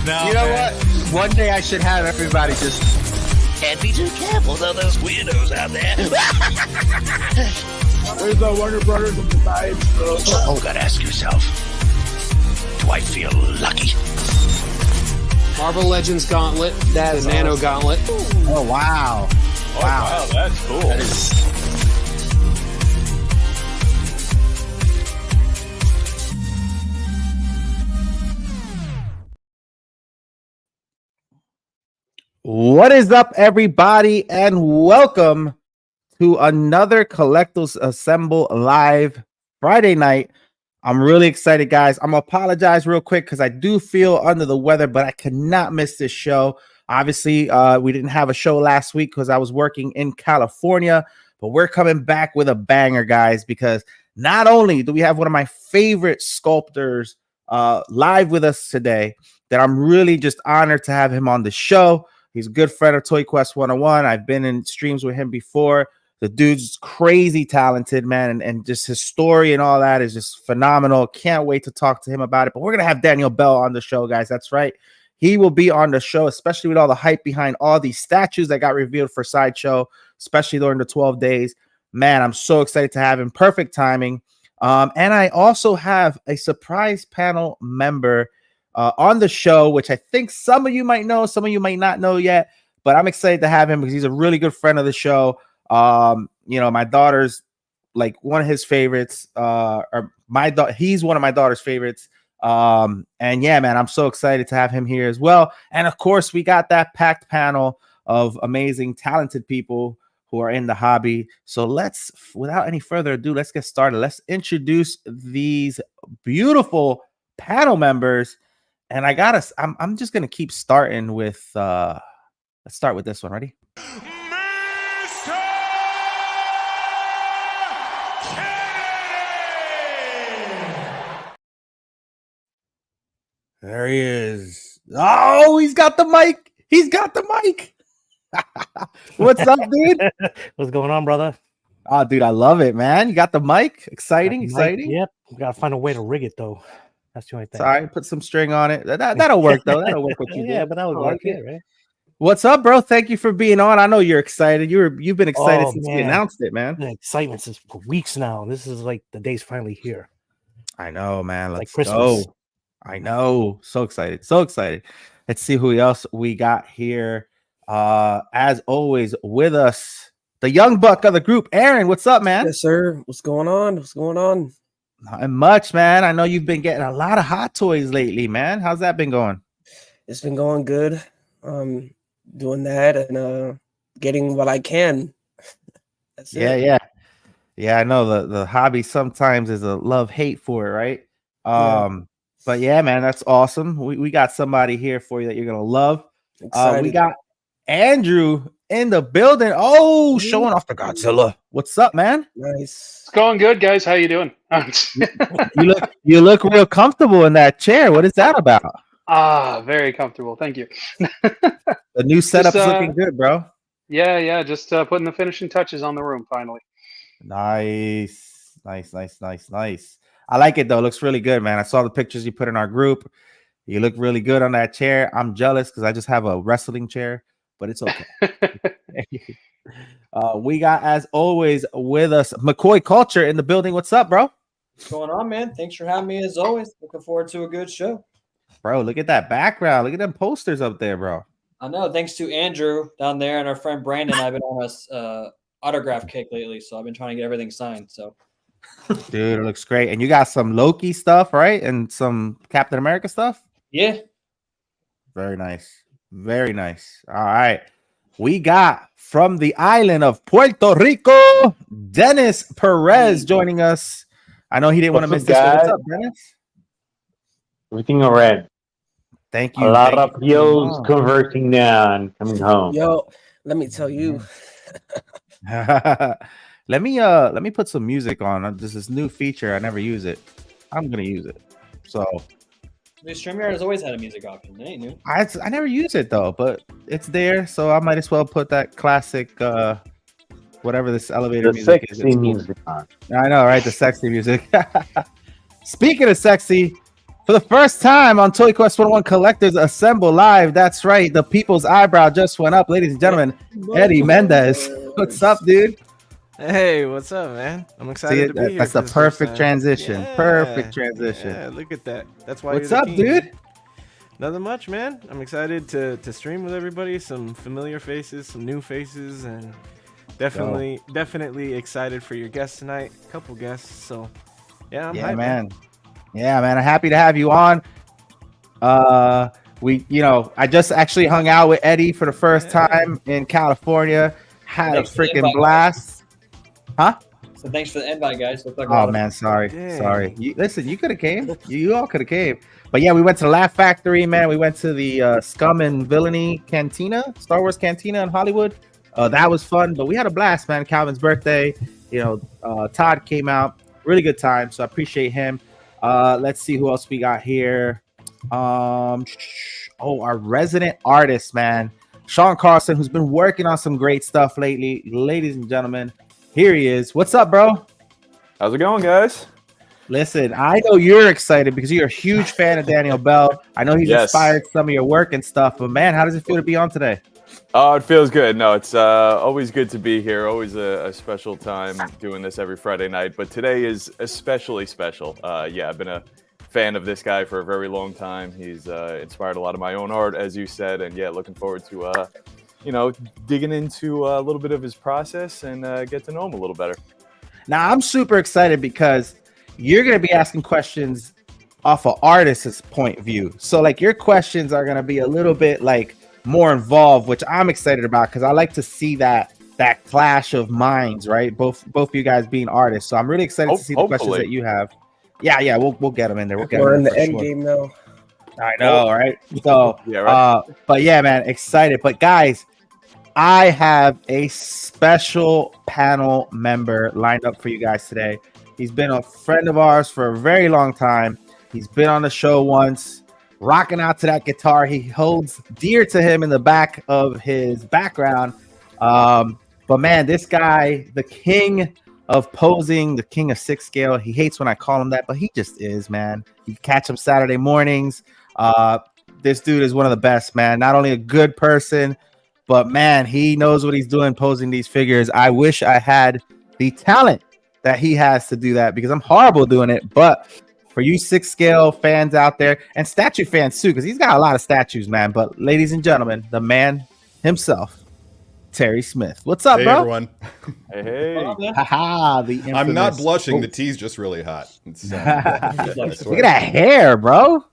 No, you know what? One day I should have everybody just. Can't be too careful, though, those weirdos out there. Where's the Warner Brothers of the Sides, bro? You gotta ask yourself, do I feel lucky? Marvel Legends Gauntlet. That is Nano awesome. Gauntlet. Oh, wow. Oh, wow, that's cool. That is... What is up, everybody, and welcome to another Collectors Assemble live Friday night. I'm really excited, guys. I'm gonna apologize real quick because I do feel under the weather, but I cannot miss this show. Obviously, we didn't have a show last week because I was working in California, but we're coming back with a banger, guys, because not only do we have one of my favorite sculptors live with us today, that I'm really just honored to have him on the show. He's a good friend of ToyQuest101. I've been in streams with him before. The dude's crazy talented, man, and just his story and all that is just phenomenal. Can't wait to talk to him about it. But we're going to have Daniel Bell on the show, guys. That's right. He will be on the show, especially with all the hype behind all these statues that got revealed for Sideshow, especially during the 12 days. Man, I'm so excited to have him. Perfect timing. And I also have a surprise panel member on the show, which I think some of you might know, some of you might not know yet, but I'm excited to have him because he's a really good friend of the show. You know, my daughter's like one of his favorites, or he's one of my daughter's favorites. And yeah, man, I'm so excited to have him here as well. And of course, we got that packed panel of amazing, talented people who are in the hobby. So let's, without any further ado, let's get started. Let's introduce these beautiful panel members. And I'm just gonna keep starting with let's start with this one. Ready? There he is. Oh, he's got the mic. He's got the mic. What's up, dude? What's going on, brother? Oh, dude, I love it, man. You got the mic. Exciting, exciting. Yep. We gotta find a way to rig it though. That's the only thing. Sorry, put some string on it. That'll work though. That'll work with you. Yeah, but that would work, right? What's up, bro? Thank you for being on. I know you're excited. You've been excited since we announced it, man. The excitement since for weeks now. This is like the day's finally here. I know, man. Let's like go. I know. So excited. So excited. Let's see who else we got here. As always, with us, the young buck of the group, Aaron. What's up, man? Yes, sir. What's going on? What's going on? Not much, man. I know you've been getting a lot of hot toys lately, man. How's that been going? It's been going good. Doing that and getting what I can. That's it. Yeah. I know the hobby sometimes is a love-hate for it, right? But yeah, man, that's awesome. We got somebody here for you that you're gonna love. We got Andrew in the building. Oh, showing off the Godzilla. What's up, man? Nice. It's going good, guys. How you doing? you look real comfortable in that chair. What is that about? Very comfortable. Thank you. The new setup's looking good, bro. Yeah. Just putting the finishing touches on the room finally. Nice. I like it though. It looks really good, man. I saw the pictures you put in our group. You look really good on that chair. I'm jealous because I just have a wrestling chair, but it's okay. We got, as always, with us McCoy Culture in the building. What's up, bro? What's going on, man? Thanks for having me as always. Looking forward to a good show. Bro, look at that background. Look at them posters up there, bro. I know. Thanks to Andrew down there and our friend Brandon, I've been on a autograph kick lately, so I've been trying to get everything signed. So, dude, it looks great. And you got some Loki stuff, right? And some Captain America stuff? Yeah. Very nice. Very nice. All right. We got from the island of Puerto Rico, Dennis Perez joining us. I know he didn't want to miss this. What's up, Dennis? Everything all right. Thank you. A lot of POs converting now and coming home. Yo, let me tell you. Let me put some music on. There's this new feature. I never use it. I'm gonna use it. So the StreamYard has always had a music option. It ain't new. I never use it though, but it's there, so I might as well put that classic whatever this elevator music is. Music on. I know, right? The sexy music. Speaking of sexy, For the first time on ToyQuest101 Collectors Assemble Live. That's right. The people's eyebrow just went up, ladies and gentlemen. Eddie Mendez. What's up, dude? Hey, what's up, man? I'm excited to be here. That's the perfect transition. Yeah, Perfect transition. Yeah, look at that. That's why. What's you're up, the king. dude? Nothing much, man. I'm excited to stream with everybody. Some familiar faces, some new faces, and definitely excited for your guests tonight. A couple guests, so yeah, I'm hyped, man. Yeah, man. I'm happy to have you on. I just actually hung out with Eddie for the first time in California. Had a freaking blast. Huh? So thanks for the invite, guys. Oh man, sorry. Listen, you could have came. You all could have came. But yeah, we went to the Laugh Factory, man. We went to the Scum and Villainy Cantina, Star Wars Cantina in Hollywood. That was fun, but we had a blast, man. Calvin's birthday. Todd came out. Really good time. So I appreciate him. Let's see who else we got here. Our resident artist, man, Sean Carlson, who's been working on some great stuff lately. Ladies and gentlemen, here he is. What's up, bro? How's it going, guys? Listen, I know you're excited because you're a huge fan of Daniel Bell. I know he's inspired some of your work and stuff, but man, how does it feel to be on today? Oh, it feels good. No, it's always good to be here. Always a special time doing this every Friday night, but today is especially special. I've been a fan of this guy for a very long time. He's inspired a lot of my own art, as you said, and looking forward to digging into a little bit of his process and get to know him a little better. Now, I'm super excited because you're going to be asking questions off an artist's point of view. So, like, your questions are going to be a little bit like more involved, which I'm excited about because I like to see that clash of minds, right? Both of you guys being artists. So I'm really excited to see the questions that you have. Yeah, we'll get them in there. We're in the end game now. I know, right? So, but yeah, man, excited. But guys, I have a special panel member lined up for you guys today. He's been a friend of ours for a very long time. He's been on the show once, rocking out to that guitar he holds dear to him in the back of his background. But man, this guy, the king of posing, the king of 6 scale. He hates when I call him that, but he just is, man. You catch him Saturday mornings. This dude is one of the best, man. Not only a good person, but man, he knows what he's doing posing these figures. I wish I had the talent that he has to do that because I'm horrible doing it. But for you 6 scale fans out there and statue fans too, because he's got a lot of statues, man. But ladies and gentlemen, the man himself, Terry Smith. What's up, bro? Everyone. Hey. Haha, the infamous. I'm not blushing. The tea's just really hot. Look at that hair, bro.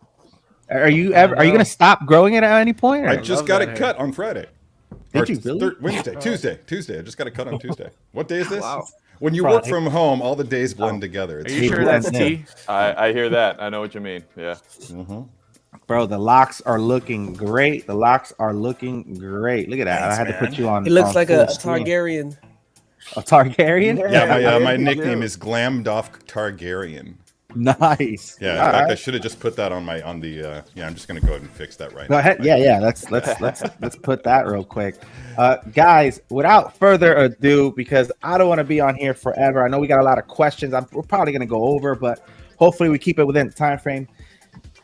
Are you gonna stop growing it at any point? Or? I just got it cut on Friday. Did you really? Tuesday. I just got it cut on Tuesday. What day is this? Wow. When you work from home, all the days blend together. Are you sure that's tea? I hear that. I know what you mean. Yeah. Mm-hmm. Bro, the locks are looking great. Look at that. Thanks, I had to put you on. He looks like a screen. Targaryen. A Targaryen? Yeah, my nickname is Glamdoff Targaryen. Nice. Yeah, in fact, I should have just put that on the. I'm just gonna go ahead and fix that right now. Go ahead. Yeah. Let's put that real quick, guys. Without further ado, because I don't want to be on here forever. I know we got a lot of questions. We're probably gonna go over, but hopefully we keep it within the time frame.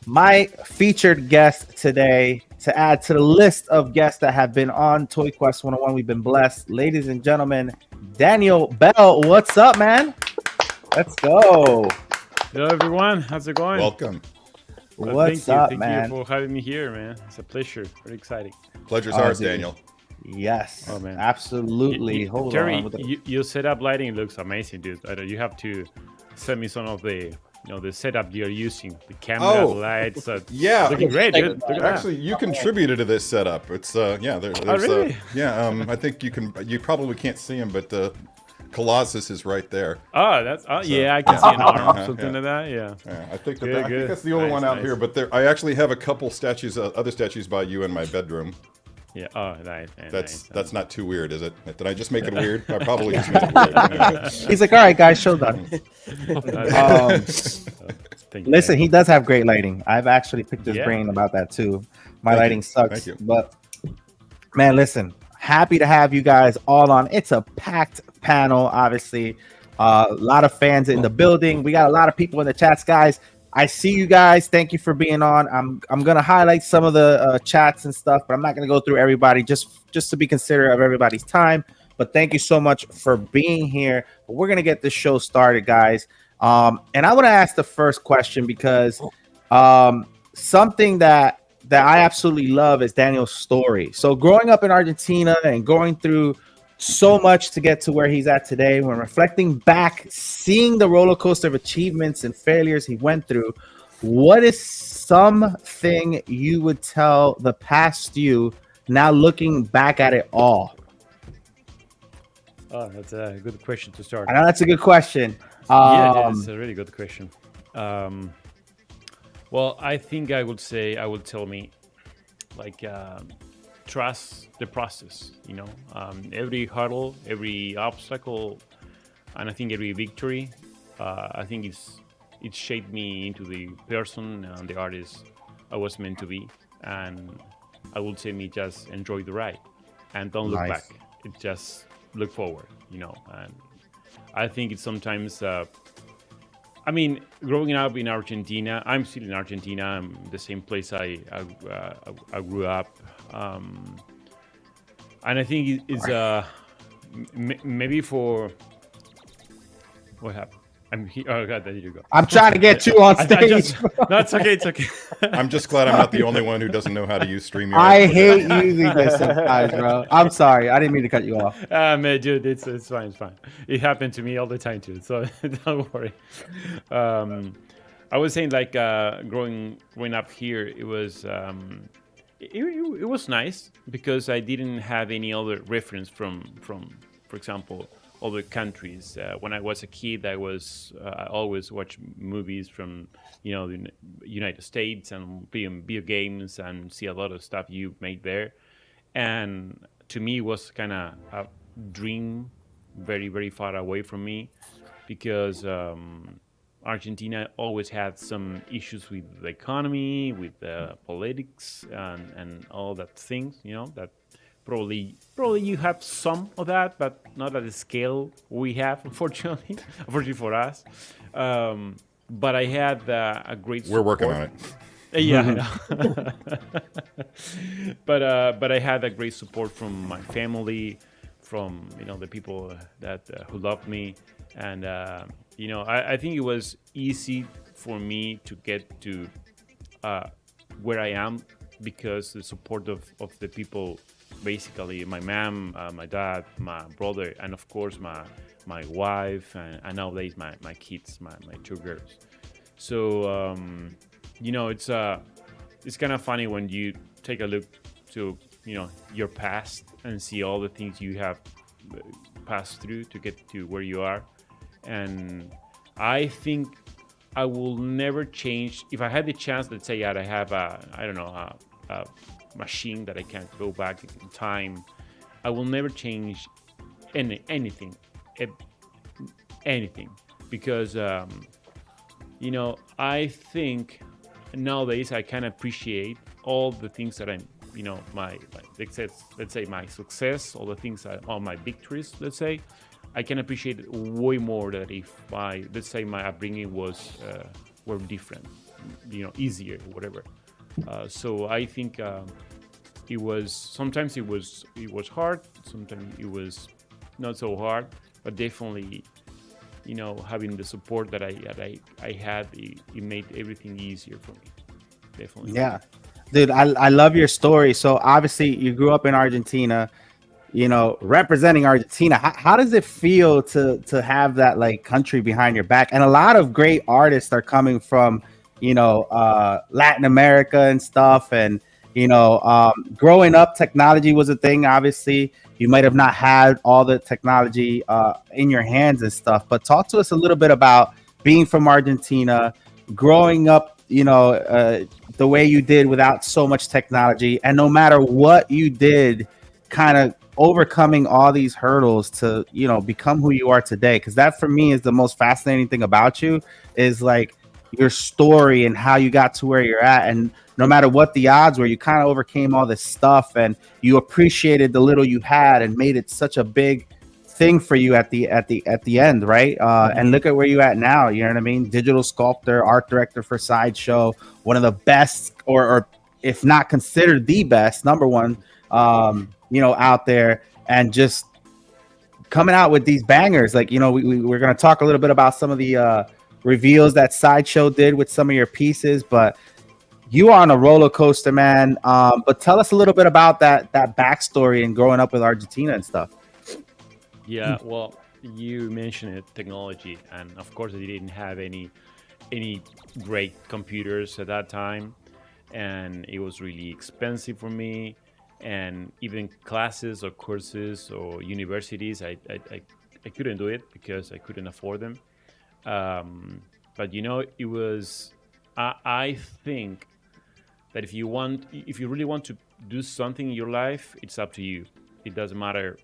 My featured guest today, to add to the list of guests that have been on ToyQuest101, we've been blessed, ladies and gentlemen. Daniel Bell, what's up, man? Let's go. Hello, everyone. How's it going? Welcome. What's up, man? Thank you for having me here, man. It's a pleasure. Very exciting. Pleasure's ours, Daniel. Yes. Oh, man. Absolutely. Hold Terry, on. your setup lighting looks amazing, dude. You have to send me some of the the setup you're using, the camera, the lights. Yeah, looking great, dude. Look at Actually, you contributed to this setup. It's really? I think you can. You probably can't see him, but the Colossus is right there. Oh, that's yeah. I can see an arm, something like that. Yeah. I think that's the only one out here. But I actually have a couple statues, other statues by you in my bedroom. Yeah. Oh, nice. That's not too weird, is it? Did I just make it weird? I probably just made it weird. He's like, all right, guys, show done. Listen, he does have great lighting. I've actually picked his brain about that too. My lighting sucks, but man, listen, happy to have you guys all on. It's a packed panel, obviously. A lot of fans in the building. We got a lot of people in the chats, guys. I see you guys. Thank you for being on. I'm gonna highlight some of the chats and stuff, but I'm not gonna go through everybody just to be considerate of everybody's time. But thank you so much for being here. But we're gonna get this show started, guys. And I want to ask the first question because something that I absolutely love is Daniel's story. So growing up in Argentina and going through so much to get to where he's at today, when reflecting back, seeing the roller coaster of achievements and failures he went through, what is something you would tell the past you now looking back at it all? Oh, that's a good question to start. I know that's a good question. Yeah, it's a really good question. Well, I think I would tell me, like, trust the process. You know, every hurdle, every obstacle, and I think every victory, I think it shaped me into the person and the artist I was meant to be. And I would say me just enjoy the ride and don't look back. It just look forward. You know, and I think it's sometimes. I mean, growing up in Argentina, I'm still in Argentina. I'm the same place I grew up, and I think it's maybe for what happened. I'm here. Oh God, there you go. I'm trying to get you on stage. No, it's okay. It's okay. I'm just glad I'm not the only one who doesn't know how to use StreamYard. I hate using this sometimes, bro. I'm sorry. I didn't mean to cut you off. Man, dude, it's fine. It's fine. It happened to me all the time too, so don't worry. I was saying, like, growing up here, it was it was nice because I didn't have any other reference from for example, other countries. When I was a kid, I always watched movies from, you know, the United States and video games and see a lot of stuff you made there. And to me, it was kind of a dream very, very far away from me because Argentina always had some issues with the economy, with politics and all that things, you know, that probably you have some of that, but not at the scale we have, unfortunately for us. But I had a great support. We're working on it. Yeah, I know. But I had a great support from my family, from, you know, the people that who loved me, and you know, I think it was easy for me to get to where I am because the support of the people. Basically, my mom, my dad, my brother, and of course my wife, and nowadays my kids, my two girls. So you know, it's kind of funny when you take a look to, you know, your past and see all the things you have passed through to get to where you are. And I think I will never change. If I had the chance, let's say I have a machine that I can go back in time, I will never change anything because you know, I think nowadays I can appreciate all the things that I'm, you know, let's say my success, all the things all my victories, let's say, I can appreciate it way more than if let's say my upbringing were different, you know, easier, whatever. So I think sometimes it was hard, sometimes it was not so hard, but definitely, you know, having the support that I had, it made everything easier for me. Definitely. Yeah, dude, I love your story. So obviously you grew up in Argentina, you know, representing Argentina. How does it feel to have that, like, country behind your back? And a lot of great artists are coming from, you know, Latin America and stuff. And, you know, growing up, technology was a thing. Obviously, you might have not had all the technology in your hands and stuff. But talk to us a little bit about being from Argentina, growing up, you know, the way you did without so much technology. And no matter what you did, kind of overcoming all these hurdles to, you know, become who you are today. Because that, for me, is the most fascinating thing about you, is like your story and how you got to where you're at. And no matter what the odds were, you kind of overcame all this stuff and you appreciated the little you had and made it such a big thing for you at the end, right? And look at where you at now. You know what I mean? Digital sculptor, art director for Sideshow, one of the best, or if not considered the best, number one, out there, and just coming out with these bangers. Like, we're going to talk a little bit about some of the reveals that Sideshow did with some of your pieces, but you are on a roller coaster, man. But tell us a little bit about that backstory and growing up with Argentina and stuff. Yeah, well, you mentioned it, technology, and of course, I didn't have any great computers at that time, and it was really expensive for me. And even classes or courses or universities, I couldn't do it because I couldn't afford them. But it was. I think that if you really want to do something in your life, it's up to you. It doesn't matter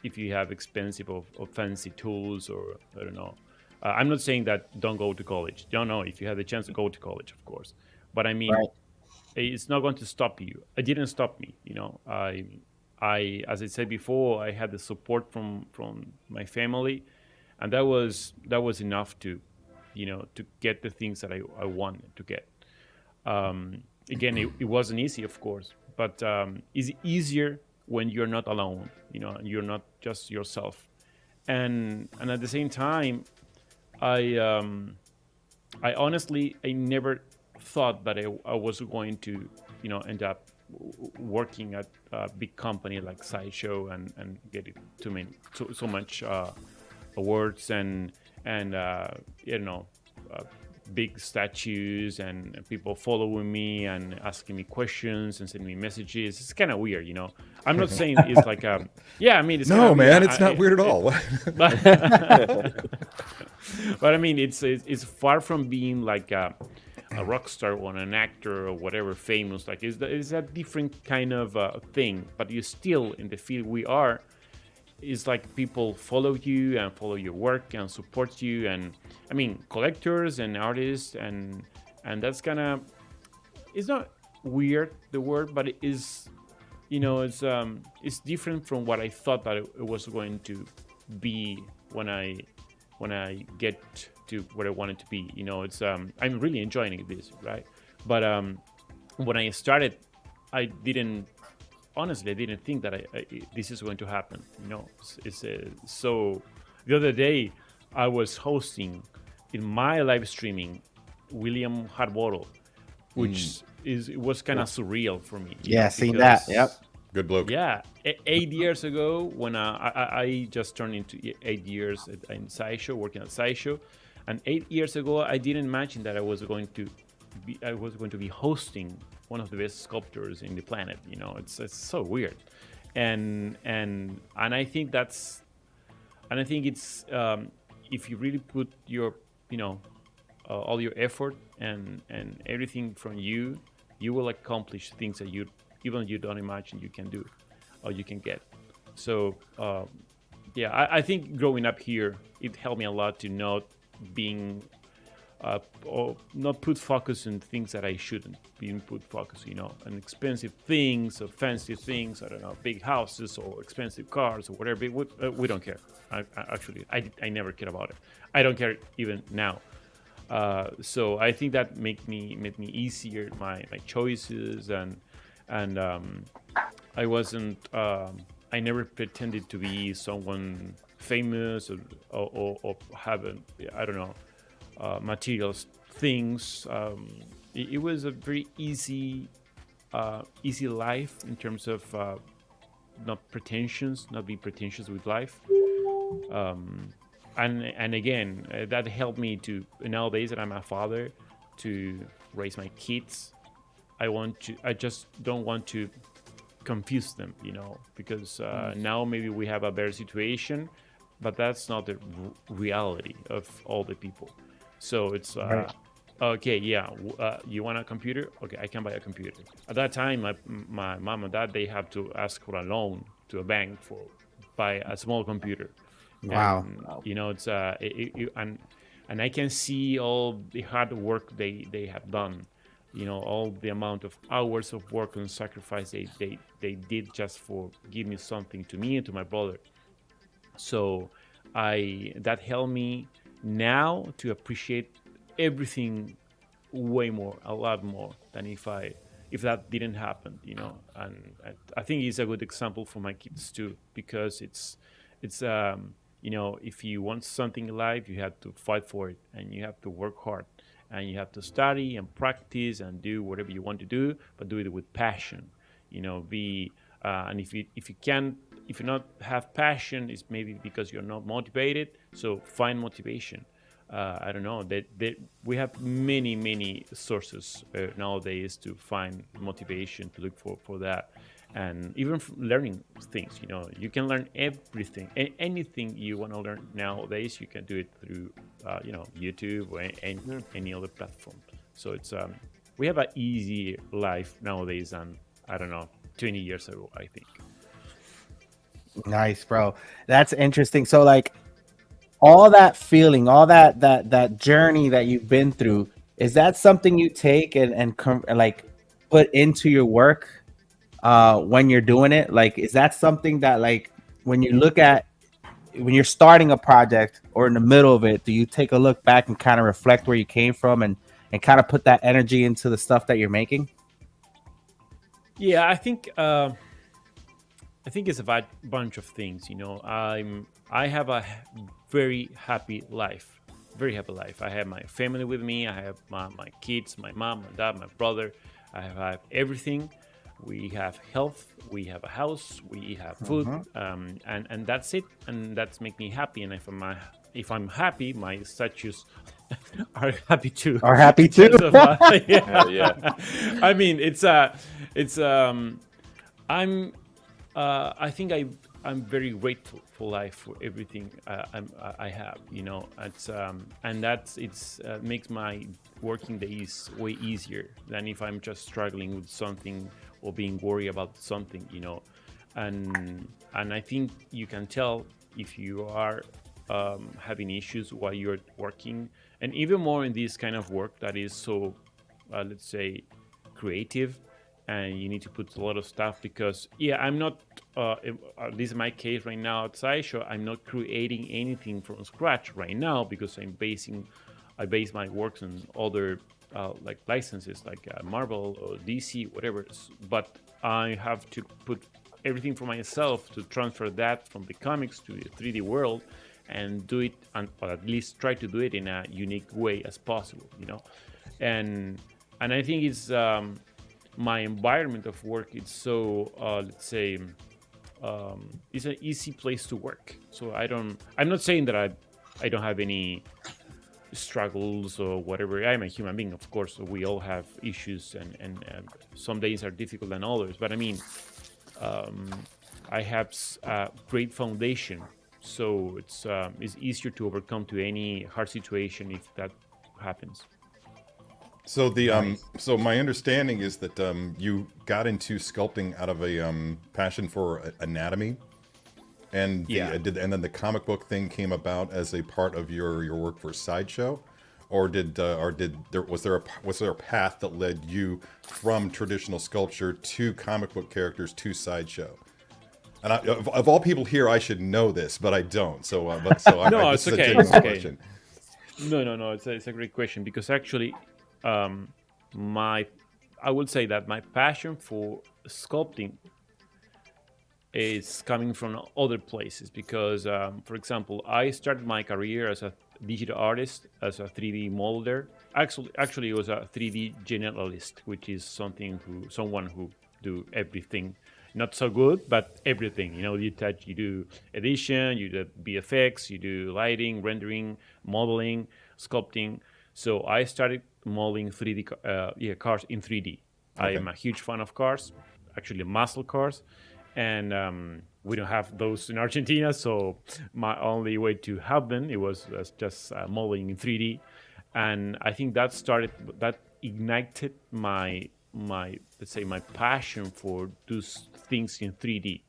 if you have expensive or fancy tools, or I don't know. I'm not saying that don't go to college. Don't know if you have the chance to go to college, of course. But I mean, it's not going to stop you. It didn't stop me. I as I said before, I had the support from my family, and that was enough to get the things that I wanted to get. Again, it wasn't easy, of course, but it's easier when you're not alone, and you're not just yourself. And at the same time, I honestly, I never thought that I was going to, end up working at a big company like Sideshow and get it so much awards and big statues and people following me and asking me questions and sending me messages. It's kind of weird, I'm not saying it's like it's no, man, it's not weird at all. But I mean, it's far from being like a rock star or an actor or whatever famous. Like it's a different kind of thing. But you're still in the field we are. It's like people follow you and follow your work and support you, and I mean collectors and artists and that's kind of, it's not weird, the word, but it is, it's different from what I thought that it was going to be when I get to what I wanted to be. It's I'm really enjoying this, right? But when I started, I didn't think that this is going to happen. So the other day I was hosting in my live streaming William Harbottle, which it was kind of surreal for me. Seen that. Yep. Good bloke. Yeah, 8 years ago when I just turned into 8 years in Sideshow, working at Sideshow, and 8 years ago I didn't imagine that I was going to be hosting one of the best sculptors in the planet. It's so weird, and I think it's if you really put your all your effort and everything from you will accomplish things that you don't imagine you can do or you can get. So I think growing up here, it helped me a lot to not being or not put focus on things that I shouldn't be put focus, on expensive things or fancy things. I don't know, big houses or expensive cars or whatever. We don't care. I never cared about it. I don't care even now. So I think that made me easier my choices and I wasn't. I never pretended to be someone famous or have I don't know. Materials things. It was a very easy life in terms of not being pretentious with life, and again that helped me to nowadays that I'm a father to raise my kids. I just don't want to confuse them, because now maybe we have a better situation, but that's not the reality of all the people. So it's okay, you want a computer? Okay, I can buy a computer. At that time, my mom and dad, they have to ask for a loan to a bank for buy a small computer. Wow. And, it's and I can see all the hard work they have done. All the amount of hours of work and sacrifice they did just for give me something to me and to my brother. So that helped me now to appreciate everything way more, a lot more than if that didn't happen, you know. And I think it's a good example for my kids too, because it's you know, if you want something in life, you have to fight for it, and you have to work hard, and you have to study and practice and do whatever you want to do, but do it with passion. You know, and if you not have passion, it's maybe because you're not motivated. So find motivation. I don't know. We have many sources nowadays to find motivation, to look for that, and even learning things. You know, you can learn everything, anything you want to learn nowadays. You can do it through, you know, YouTube or any other platform. So it's we have an easy life nowadays than, I don't know, 20 years ago, I think. Nice, bro. That's interesting. So like, all that feeling, all that journey that you've been through, is that something you take and like put into your work when you're doing it? Like, is that something that, like, when you're starting a project or in the middle of it, do you take a look back and kind of reflect where you came from and kind of put that energy into the stuff that you're making? Yeah, I think it's a bunch of things. You know, I have a very happy life. I have my family with me. I have my kids, my mom, my dad, my brother. I have everything. We have health. We have a house. We have food. And that's it. And that's make me happy. And if I'm happy, my statues are happy too. Are happy too. Yeah. I mean, I think I'm very grateful for life, for everything I have, you know. It's makes my working days way easier than if I'm just struggling with something or being worried about something, you know. And I think you can tell if you are having issues while you're working, and even more in this kind of work that is so, let's say, creative. And you need to put a lot of stuff, because I'm not this is my case right now at Sideshow. I'm not creating anything from scratch right now, because I base my works on other like licenses, like Marvel or DC, whatever. But I have to put everything for myself to transfer that from the comics to the 3D world and do it, or at least try to do it in a unique way as possible, you know. And I think it's my environment of work, it's so let's say it's an easy place to work. So I'm not saying that I don't have any struggles or whatever. I'm a human being, of course, so we all have issues, and some days are difficult than others, but I mean, I have a great foundation, so it's easier to overcome to any hard situation if that happens. So so my understanding is that you got into sculpting out of a passion for anatomy, and and then the comic book thing came about as a part of your work for Sideshow, or was there a path that led you from traditional sculpture to comic book characters to Sideshow? And of all people here, I should know this, but I don't. No, it's okay. It's okay. No. It's a great question, because actually, I would say that my passion for sculpting is coming from other places, because for example, I started my career as a digital artist, as a 3D molder. Actually it was a 3D generalist, which is someone who do everything, not so good, but everything. You know, you do edition, you do VFX, you do lighting, rendering, modeling, sculpting. So I started modeling 3D cars in 3D. Okay. I am a huge fan of cars, actually muscle cars, and we don't have those in Argentina, so my only way to have them, it was just modeling in 3D. And I think that ignited my let's say my passion for those things in 3D.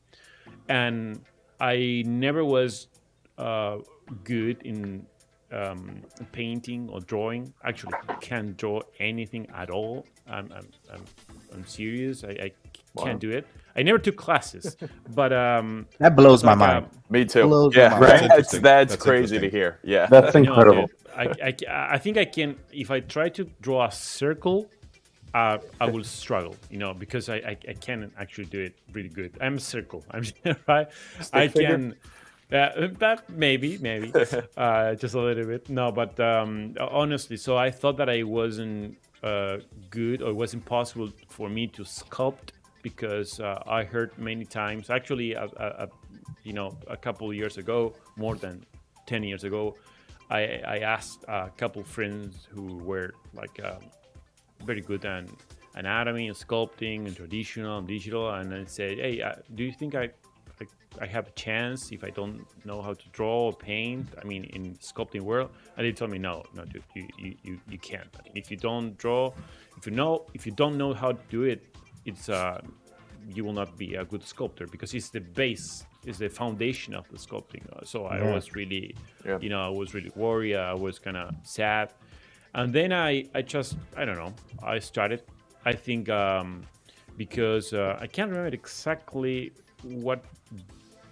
And I never was good in painting or drawing. Actually, can't draw anything at all. I'm serious. I can't do it. I never took classes, but that blows my mind. Me too. Blows Yeah, my right. mind. That's crazy to hear. Yeah, That's No, incredible. dude, I think I can. If I try to draw a circle, I will struggle. Because I can't actually do it really good. I'm a circle. I'm right. I can. That maybe, just a little bit. No, but honestly, so I thought that I wasn't good, or it wasn't possible for me to sculpt because I heard many times. Actually, a couple of years ago, more than 10 years ago, I asked a couple friends who were like very good at anatomy and sculpting and traditional and digital, and I said, "Hey, do you think I have a chance if I don't know how to draw or paint? I mean, in sculpting world?" And they told me, no, dude, you can't. I mean, if you don't draw, if you don't know how to do it, it's you will not be a good sculptor because it's the base, it's the foundation of the sculpting. So I was really, I was really worried. I was kind of sad, and then I don't know. I started. I think because I can't remember exactly what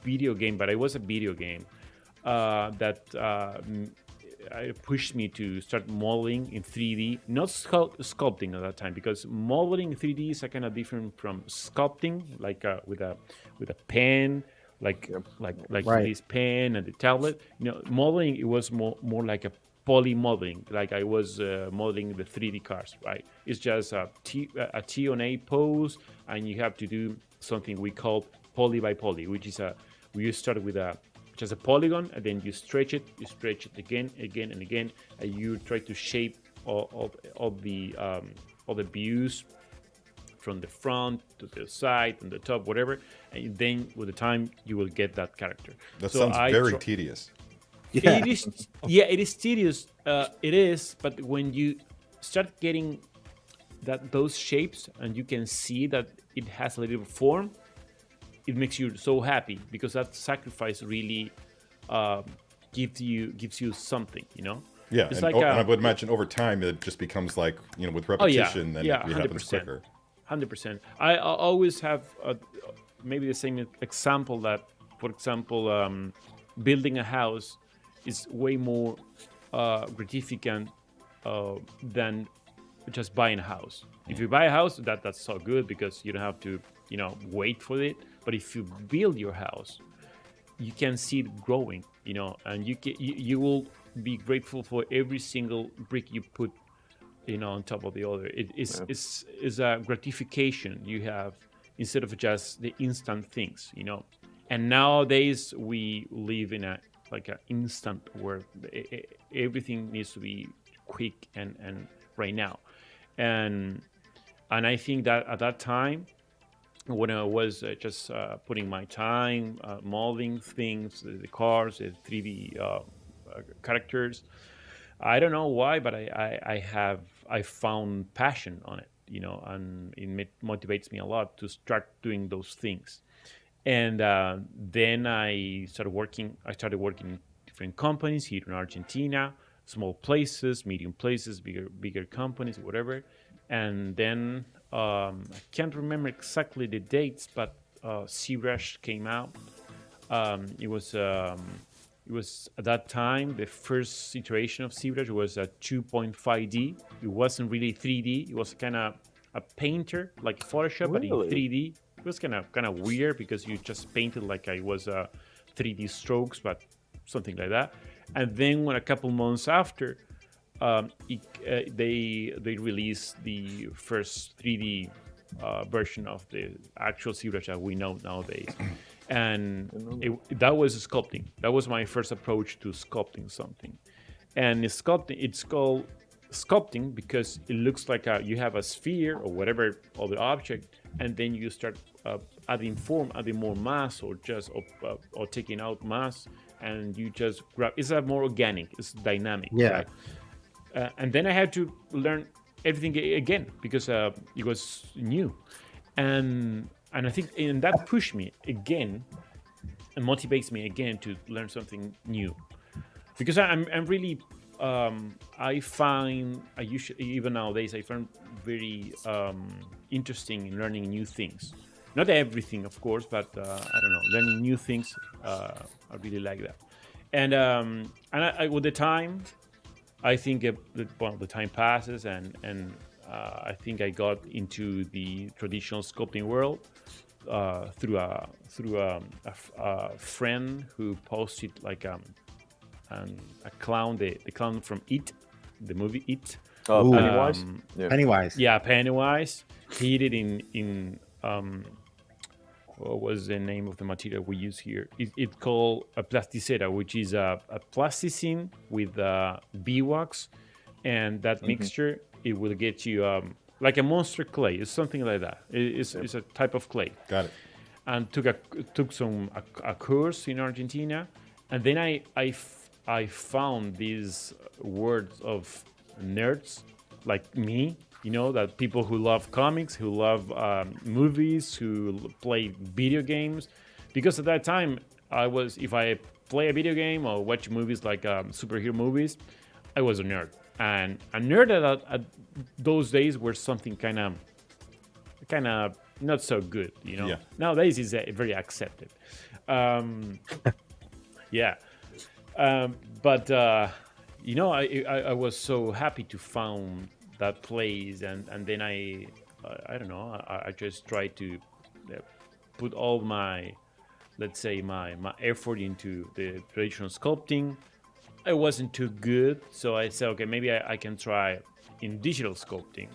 video game, but it was a video game that pushed me to start modeling in 3D, not sculpting at that time, because modeling in 3D is kind of different from sculpting, like with a pen, like this pen and the tablet. Modeling, it was more like a poly modeling, like I was modeling the 3D cars, right? It's just a T on A pose, and you have to do something we call poly by poly, which is you start with just a polygon, and then you stretch it again and again, and you try to shape all the views from the front to the side and the top, whatever, and then with the time you will get that character. That sounds very tedious. Yeah. It is tedious. It is, but when you start getting those shapes and you can see that it has a little form, it makes you so happy because that sacrifice really gives you something, Yeah, it's and, like and I would imagine over time it just becomes like, with repetition, then it happens 100%. quicker. 100%. I always have maybe the same example that, for example, building a house is way more gratificant than just buying a house. If you buy a house, that's so good because you don't have to, wait for it. But if you build your house, you can see it growing, and you will be grateful for every single brick you put, on top of the other. It's a gratification you have instead of just the instant things, And nowadays we live in an instant where everything needs to be quick and right now, and I think that at that time, when I was just putting my time modeling things, the cars, the 3D characters, I don't know why, but I found passion on it, and it motivates me a lot to start doing those things. And then I started working in different companies here in Argentina, small places, medium places, bigger companies, whatever. And then I can't remember exactly the dates, but ZBrush came out. It was at that time the first iteration of ZBrush was a 2.5D. It wasn't really 3D. It was kind of a painter like Photoshop, but in 3D. It was kind of weird because you just painted like I was 3D strokes, but something like that. And then when a couple months after, they released the first 3D version of the actual ZBrush that we know nowadays, and that was sculpting. That was my first approach to sculpting something, and it's called sculpting because it looks like you have a sphere or whatever other object, and then you start adding form, adding more mass, or just or taking out mass, and you just grab. It's more organic. It's dynamic. Yeah. Right? And then I had to learn everything again because it was new, and I think that pushed me again and motivates me again to learn something new. because I'm really I find I usually, even nowadays, I find very interesting in learning new things. Not everything, of course, but I don't know, learning new things. I really like that. And I with the time, I think the time passes, and I think I got into the traditional sculpting world through a friend who posted like a clown, the clown from It, the movie It. Oh, Pennywise. Pennywise. Yeah, Pennywise. He did in what was the name of the material we use here? It's called a plasticera, which is a plasticine with beeswax, and that mixture, it will get you like a monster clay. It's something like that. It's a type of clay. Got it. And took a course in Argentina, and then I found these words of nerds like me, that people who love comics, who love movies, who play video games. Because at that time, if I play a video game or watch movies like superhero movies, I was a nerd. And a nerd at those days were something kind of not so good, Yeah. Nowadays is very accepted. Yeah. But I was so happy to found that place, and then I don't know, I just tried to put all my, let's say, my effort into the traditional sculpting. I wasn't too good, so I said, okay, maybe I can try in digital sculpting,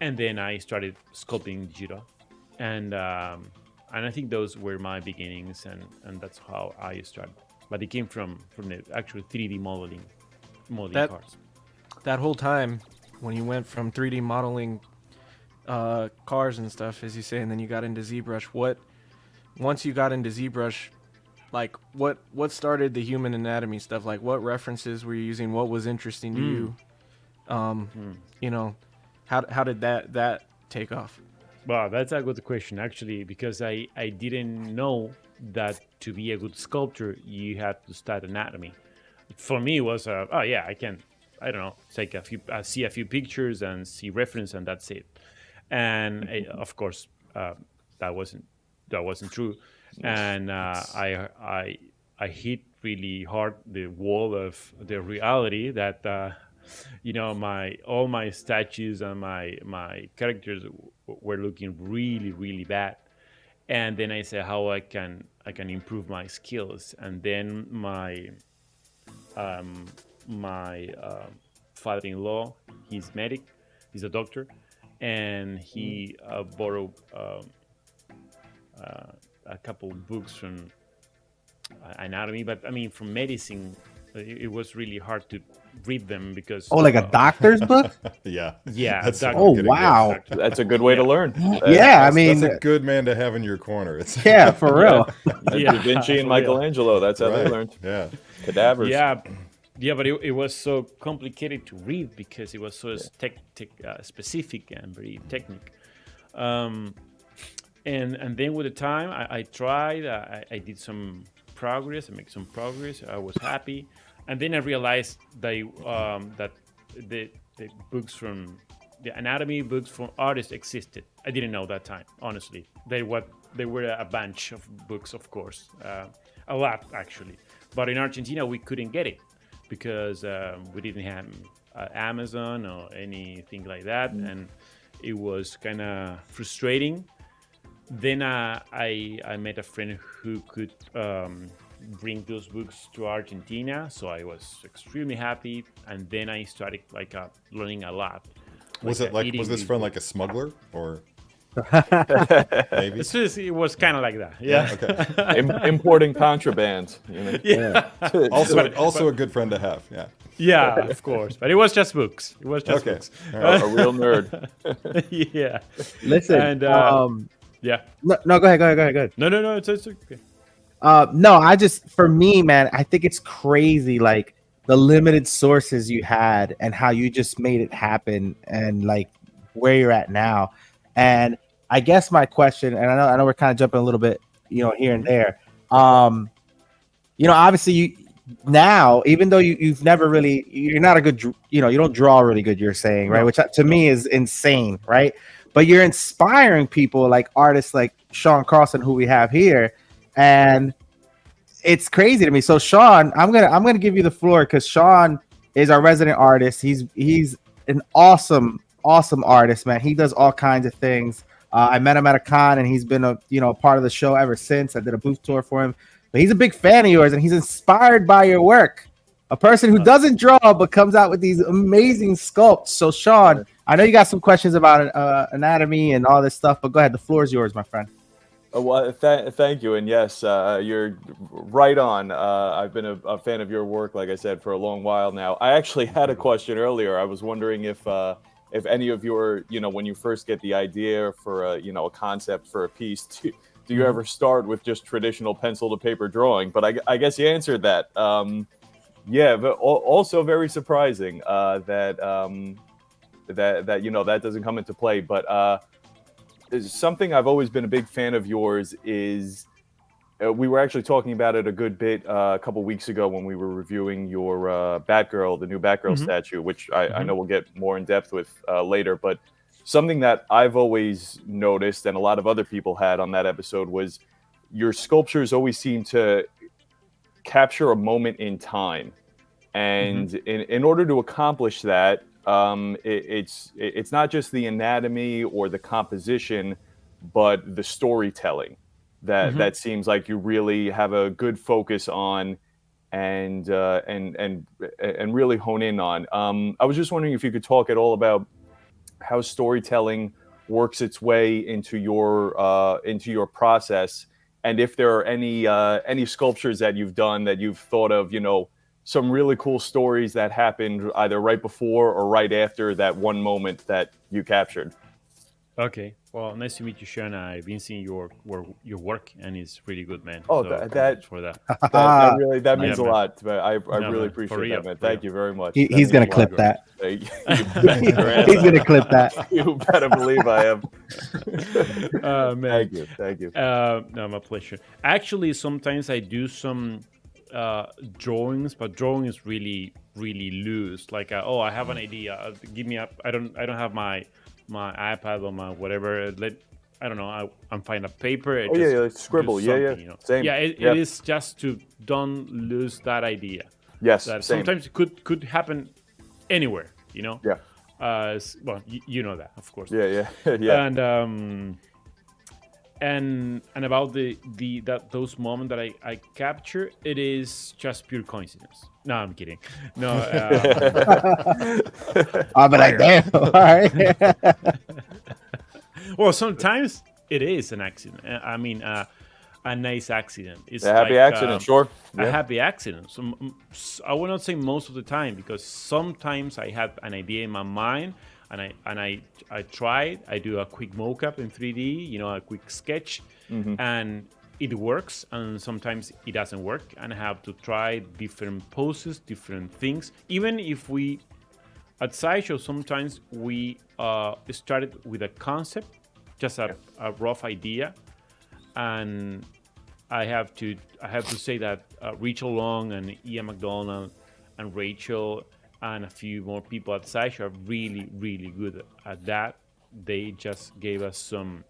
and then I started sculpting digital, and I think those were my beginnings, and that's how I started. But it came from the actual 3D modeling cars. That whole time, when you went from 3D modeling cars and stuff, as you say, and then you got into ZBrush, once you got into ZBrush, like what started the human anatomy stuff? Like what references were you using? What was interesting to you? How did that take off? Well, that's a good question, actually, because I didn't know that to be a good sculptor, you had to study anatomy. For me, it was, I can, I don't know, take see a few pictures and see reference, and that's it. And of course, that wasn't true. And I hit really hard the wall of the reality that all my statues and my characters were looking really, really bad. And then I said how I can improve my skills. And then my father-in-law, he's medic, he's a doctor, and he borrowed a couple books from anatomy, but I mean from medicine, it was really hard to read them because like a doctor's book. Yeah. That's wow, that's a good way to learn. I mean, that's a good man to have in your corner. It's for real. Da Vinci and Michelangelo, that's how they learned. Yeah. Cadavers. Yeah, but it was so complicated to read because it was so specific and very technical. And then with the time, I tried. I did some progress. I made some progress. I was happy, and then I realized that the books from the anatomy books from artists existed. I didn't know that time, honestly. They were a bunch of books, of course, a lot actually. But in Argentina, we couldn't get it because we didn't have Amazon or anything like that, and it was kind of frustrating. Then I met a friend who could bring those books to Argentina, so I was extremely happy. And then I started learning a lot. Was this friend like a smuggler or? Maybe it was kind of like that. Yeah. Okay. Importing contraband. Yeah. Also a good friend to have. Yeah. Yeah, of course. But it was just books. It was just books. Right. A real nerd. Yeah. Listen. And yeah. No, go ahead. No. It's okay. For me, man, I think it's crazy, like the limited sources you had and how you just made it happen, and like where you're at now. And I guess my question, and I know we're kind of jumping a little bit, here and there. Obviously now, even though you've never really, you're not a good, you don't draw really good, you're saying, right? Which to me is insane, right? But you're inspiring people like artists like Sean Carlson, who we have here, and it's crazy to me. So Sean, I'm gonna give you the floor because Sean is our resident artist. He's an awesome artist, man. He does all kinds of things. I met him at a con, and he's been a part of the show ever since. I did a booth tour for him. But he's a big fan of yours, and he's inspired by your work. A person who doesn't draw but comes out with these amazing sculpts. So, Sean, I know you got some questions about anatomy and all this stuff, but go ahead. The floor is yours, my friend. Well, thank you. And yes, you're right on. I've been a fan of your work, like I said, for a long while now. I actually had a question earlier. I was wondering if any of your, when you first get the idea for a concept for a piece, do you ever start with just traditional pencil to paper drawing? But I guess you answered that. Yeah, but also very surprising that doesn't come into play. But something I've always been a big fan of yours is we were actually talking about it a good bit a couple weeks ago when we were reviewing your Batgirl, the new Batgirl statue, which I know we'll get more in depth with later. But something that I've always noticed, and a lot of other people had on that episode, was your sculptures always seem to capture a moment in time. And in order to accomplish that, it's not just the anatomy or the composition, but the storytelling that seems like you really have a good focus on and really hone in on. I was just wondering if you could talk at all about how storytelling works its way into your process, and if there are any sculptures that you've done that you've thought of, some really cool stories that happened either right before or right after that one moment that you captured. Okay. Well, nice to meet you, Sean. I've been seeing your work, and it's really good, man. Oh, so, that for that. that means a lot. But I really appreciate that, man. Thank you very much. He's gonna clip that. He's gonna clip that. You better believe I am. Man. Thank you. No, my pleasure. Actually, sometimes I do some drawings, but drawing is really loose. Like, I have an idea. Give me up. I don't have my iPad or my whatever. I don't know. I'm find a paper. Scribble. Yeah. Same. Yeah, it is just to don't lose that idea. Yes. That same. sometimes it could happen anywhere. Yeah. Well, you know that, of course. Yeah. And about those moments that I capture, it is just pure coincidence. No, I'm kidding. No. I'll be like, damn. All right. Well, sometimes it is an accident. I mean, a nice accident. It's a happy accident, sure. A happy accident. So I will not say most of the time, because sometimes I have an idea in my mind, and I try it. I do a quick mock-up in 3D, a quick sketch, and it works, and sometimes it doesn't work, and I have to try different poses, different things. Even if at Sideshow, sometimes we started with a concept, just a rough idea, and I have to say that Rachel Long and Ian McDonald and Rachel and a few more people at Sideshow are really good at that. They just gave us some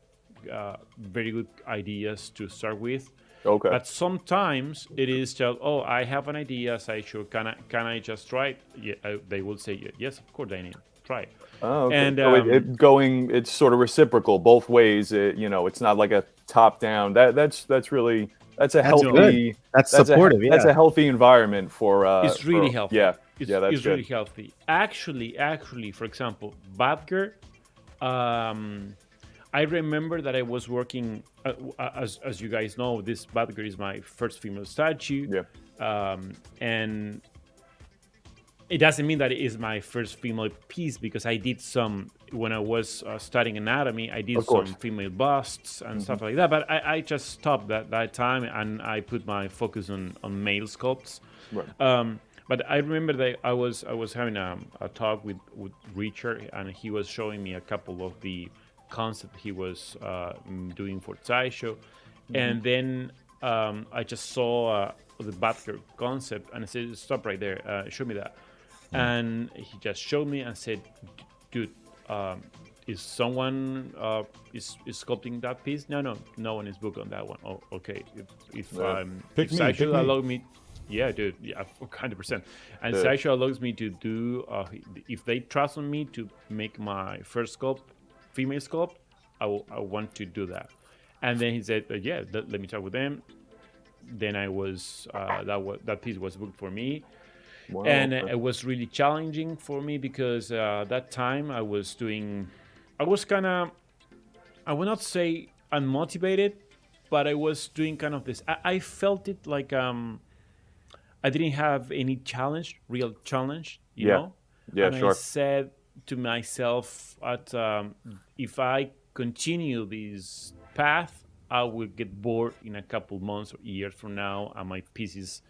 very good ideas to start with. Okay. But sometimes it is just, I have an idea, Sideshow. Can I just try it? Yeah, they will say, yes, of course, I need try it. Oh, okay. And so it's sort of reciprocal both ways. It's not like a top down. That's healthy. That's supportive. That's a healthy environment for. It's really healthy. Yeah. It's good. Really healthy. Actually, for example, Batgirl. I remember that I was working, as you guys know, this Batgirl is my first female statue. Yeah. And it doesn't mean that it is my first female piece, because I did some, when I was studying anatomy, I did some female busts and stuff like that. But I just stopped that time, and I put my focus on male sculpts. Right. But I remember that I was having a talk with Richard, and he was showing me a couple of the concepts he was doing for Sideshow. And then I just saw the Batgirl concept, and I said, "Stop right there. Show me that." And he just showed me and said, "Dude, is someone is sculpting that piece?" No one is booked on that one. Oh, okay. If Sideshow allow me, yeah, dude, yeah, 100%. And Sideshow allows me to do, if they trust on me to make my first female sculpt, I want to do that. And then he said, yeah, let me talk with them. Then I was that piece was booked for me. Wow, and it was really challenging for me because that time I was kind of, I would not say unmotivated, but I was doing kind of this. I felt it like I didn't have any real challenge, you know? Yeah, and sure. I said to myself, if I continue this path, I will get bored in a couple months or years from now, and my piece is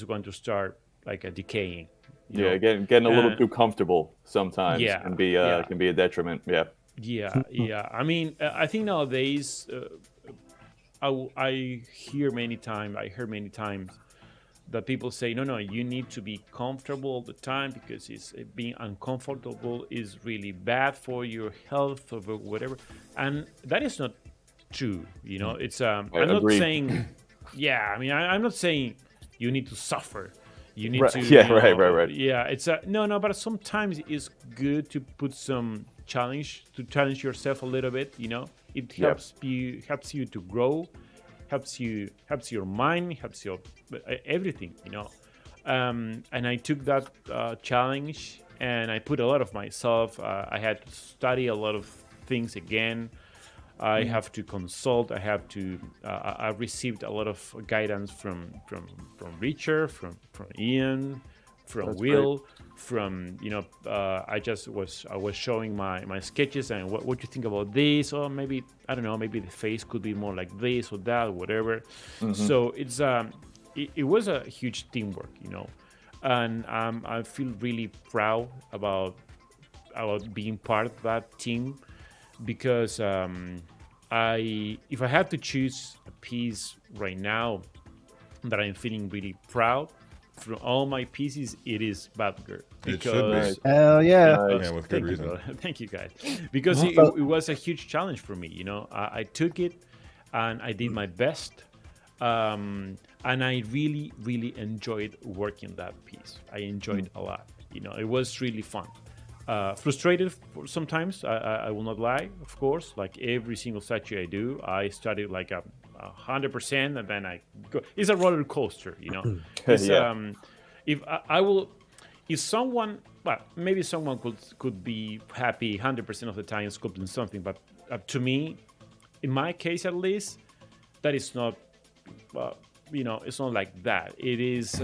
going to start like decaying. Yeah, getting a little too comfortable sometimes can be a detriment. Yeah. Yeah. I mean, I think nowadays, I heard many times that people say, no, you need to be comfortable all the time because being uncomfortable is really bad for your health or whatever. And that is not true. You know, it's I'm not saying, I'm not saying you need to suffer. You need to, right. Yeah, it's no, but sometimes it's good to put some challenge yourself a little bit. You know, it helps you to grow, helps your mind, helps your everything. You know, and I took that challenge and I put a lot of myself. I had to study a lot of things again. I have to consult. I have to. I received a lot of guidance from Richard, from Ian, from Will, from I was showing my sketches and what you think about this, or maybe I don't know, maybe the face could be more like this or that, or whatever. So it's it was a huge teamwork, you know, and I feel really proud about being part of that team. Because if I have to choose a piece right now that I'm feeling really proud from all my pieces, it is Batgirl. Because hell yeah, with good reason. Thank you guys. Because it was a huge challenge for me. You know, I took it and I did my best, and I really, really enjoyed working that piece. I enjoyed it a lot. You know, it was really fun. Frustrated sometimes, I will not lie, of course. Like every single statue I do, I started like 100%, and then I go. It's a roller coaster, you know. It's, if someone, well, maybe someone could be happy 100% of the time sculpting something, but to me, in my case at least, that is not, it's not like that. It is.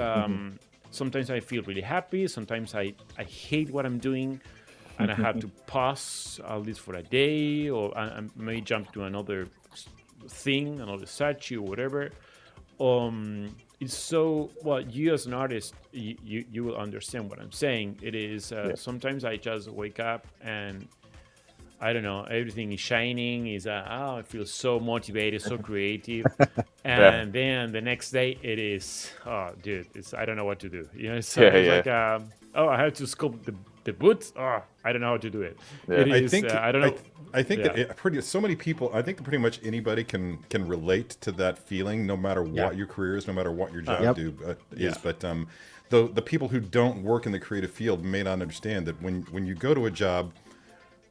Sometimes I feel really happy. Sometimes I hate what I'm doing, and I have to pause at least for a day, or I may jump to another thing, another statue, whatever. It's so, well, you as an artist, you will understand what I'm saying. It is sometimes I just wake up and I don't know, everything is shining. I feel so motivated, so creative, and then the next day it is, oh, dude, I don't know what to do. You know, it's like, I have to sculpt the boots. Oh, I don't know how to do it. I think I don't know. I think that so many people. I think that pretty much anybody can relate to that feeling, no matter what your career is, no matter what your job is. But the people who don't work in the creative field may not understand that when you go to a job.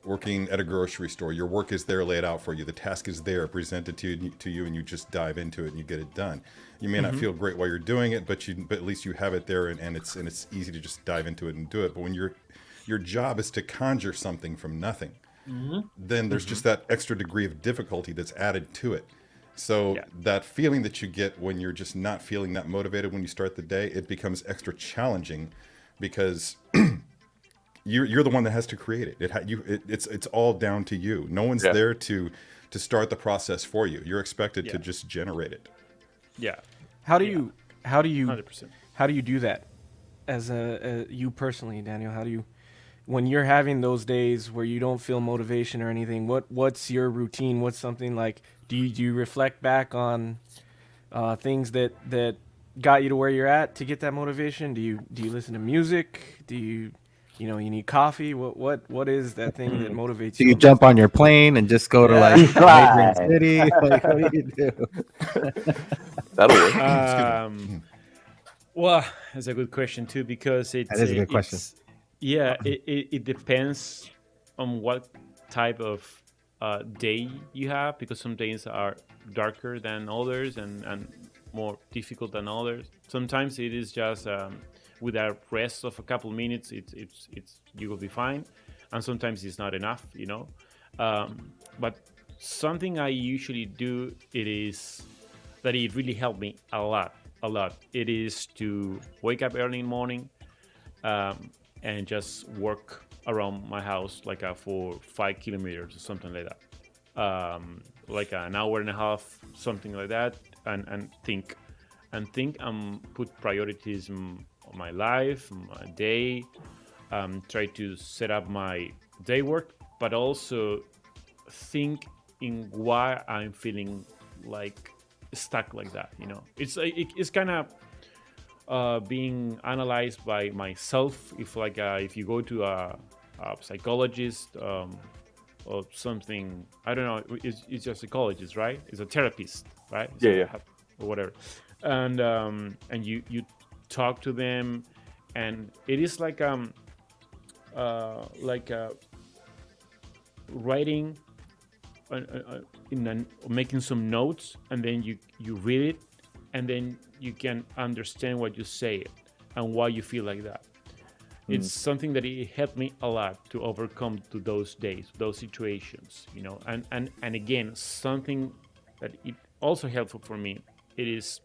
Working at a grocery store, your work is there laid out for you. The task is there presented to you, and you just dive into it and you get it done. You may not feel great while you're doing it, but at least you have it there, and it's easy to just dive into it and do it. But when your job is to conjure something from nothing, then there's just that extra degree of difficulty that's added to it. So that feeling that you get when you're just not feeling that motivated when you start the day, it becomes extra challenging because you're the one that has to create it. It's all down to you. No one's there to start the process for you. You're expected to just generate it. Yeah. How do you 100%. How do you do that as you personally, Daniel? When you're having those days where you don't feel motivation or anything, what's your routine? What's something like, do you reflect back on things that got you to where you're at to get that motivation? Do you listen to music? Do you need coffee? What is that thing that motivates Do you? you jump on your plane and just go to like a neighboring city? Like, what do you do? That'll work. Well, that's a good question too, because That is a good question. It depends on what type of day you have, because some days are darker than others and more difficult than others. Sometimes it is just with a rest of a couple minutes, it's you will be fine, and sometimes it's not enough, But something I usually do, it really helped me a lot. It is to wake up early in the morning and just work around my house like for 5 kilometers or something like that, like an hour and a half, something like that, and think and put priorities in my life, my day, try to set up my day work, but also think in why I'm feeling like stuck like that. It's kind of being analyzed by myself. If you go to a psychologist or something, I don't know, it's just a psychologist, right? It's a therapist, right? Or whatever, and you talk to them, and it is like writing making some notes, and then you read it, and then you can understand what you say and why you feel like that. It's something that it helped me a lot to overcome to those days, those situations, and again, something that it also helpful for me, it is,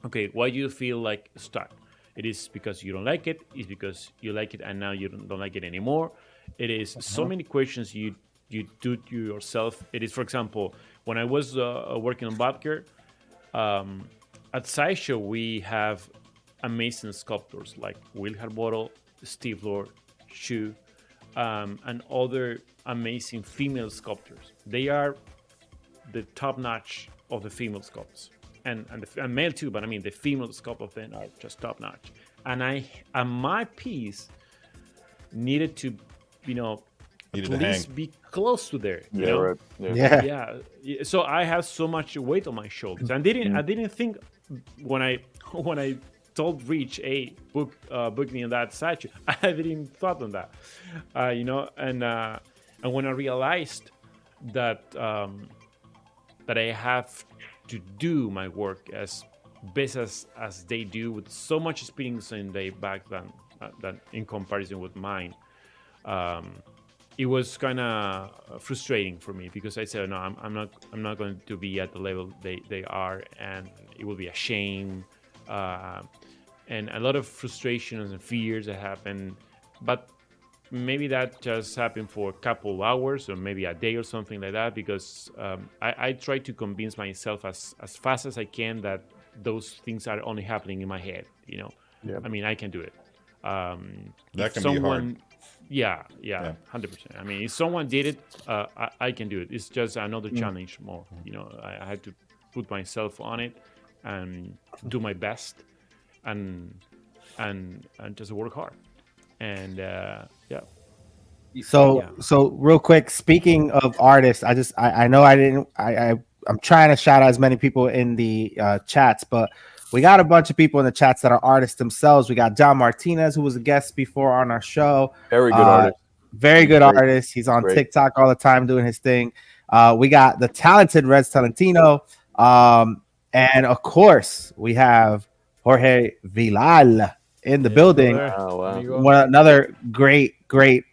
okay, why do you feel like stuck? It is because you don't like it. It's because you like it and now you don't like it anymore. It is so many questions you do to yourself. It is, for example, when I was working on Batgirl, at Sideshow we have amazing sculptors like Will Harbottle, Steve Lord, Shu, and other amazing female sculptors. They are the top notch of the female sculpts, and male too, but I mean the female sculpt of them are just top notch. And my piece needed to, at least be close to there. Right. Yeah. So I have so much weight on my shoulders. I didn't think when I told Rich, hey, book me on that Sideshow, I didn't thought on that, and when I realized that that I have to do my work as best as they do, with so much experience in their back than in comparison with mine, it was kind of frustrating for me, because I said, no, I'm not going to be at the level they are, and it will be a shame, and a lot of frustrations and fears that happen. But maybe that just happened for a couple of hours or maybe a day or something like that, because I try to convince myself as fast as I can that those things are only happening in my head. I mean, I can do it. That can be hard. Yeah, 100%. I mean, if someone did it, I can do it. It's just another challenge more. I had to put myself on it and do my best, and just work hard. And So real quick, speaking of artists, I know I'm trying to shout out as many people in the chats, but we got a bunch of people in the chats that are artists themselves. We got John Martinez, who was a guest before on our show. Very good artist. Very good artist. He's on TikTok all the time doing his thing. We got the talented Rez Talentino. And of course, we have Jorge Vilal in the building. Oh, wow. Another great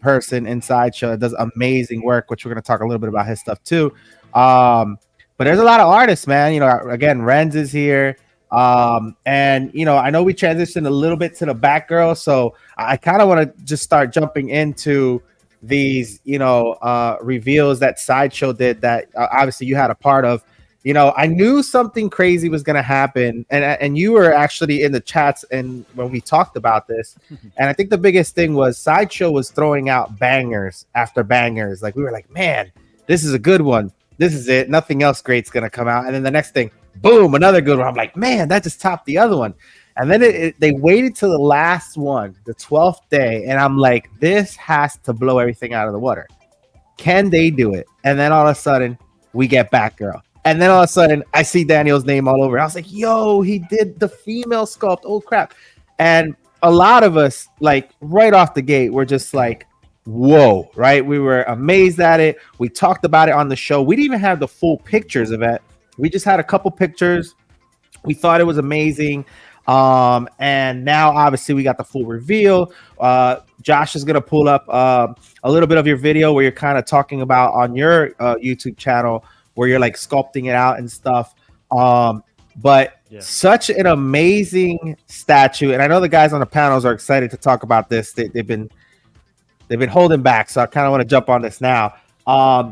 person in Sideshow that does amazing work, which we're going to talk a little bit about his stuff too. But there's a lot of artists, man. Again, Renz is here. And I know we transitioned a little bit to the Batgirl, so I kind of want to just start jumping into these reveals that Sideshow did that obviously you had a part of. I knew something crazy was going to happen, and you were actually in the chats and when we talked about this, and I think the biggest thing was Sideshow was throwing out bangers after bangers. Like, we were like, man, this is a good one, this is it, nothing else great's going to come out. And then the next thing, boom, another good one. I'm like, man, that just topped the other one. And then they waited till the last one, the 12th day, and I'm like, this has to blow everything out of the water. Can they do it? And then all of a sudden, we get Batgirl. And then all of a sudden, I see Daniel's name all over. I was like, yo, he did the female sculpt. Oh, crap. And a lot of us, like, right off the gate, were just like, whoa, right? We were amazed at it. We talked about it on the show. We didn't even have the full pictures of it. We just had a couple pictures. We thought it was amazing. And now, obviously, we got the full reveal. Josh is going to pull up a little bit of your video where you're kind of talking about on your YouTube channel where you're like sculpting it out and stuff. But such an amazing statue. And I know the guys on the panels are excited to talk about this. They've been holding back. So I kind of want to jump on this now.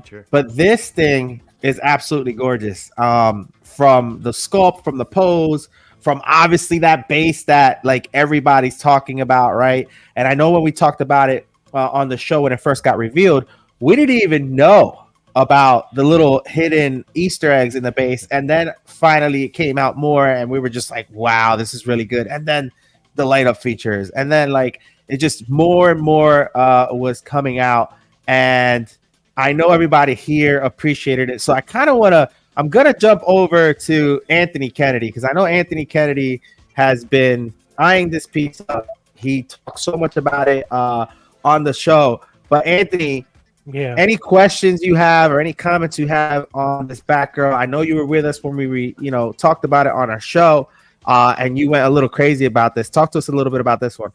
Sure. But this thing is absolutely gorgeous. From the sculpt, from the pose, from obviously that base that like everybody's talking about, right? And I know when we talked about it on the show when it first got revealed, we didn't even know about the little hidden Easter eggs in the base. And then finally it came out more and we were just like, wow, this is really good. And then the light up features. And then like it just more and more was coming out. And I know everybody here appreciated it. So I kind of want to, I'm going to jump over to Anthony Kennedy because I know Anthony Kennedy has been eyeing this piece up. He talks so much about it on the show. But Anthony, any questions you have or any comments you have on this Batgirl? I know you were with us when we talked about it on our show, and you went a little crazy about this. Talk to us a little bit about this one.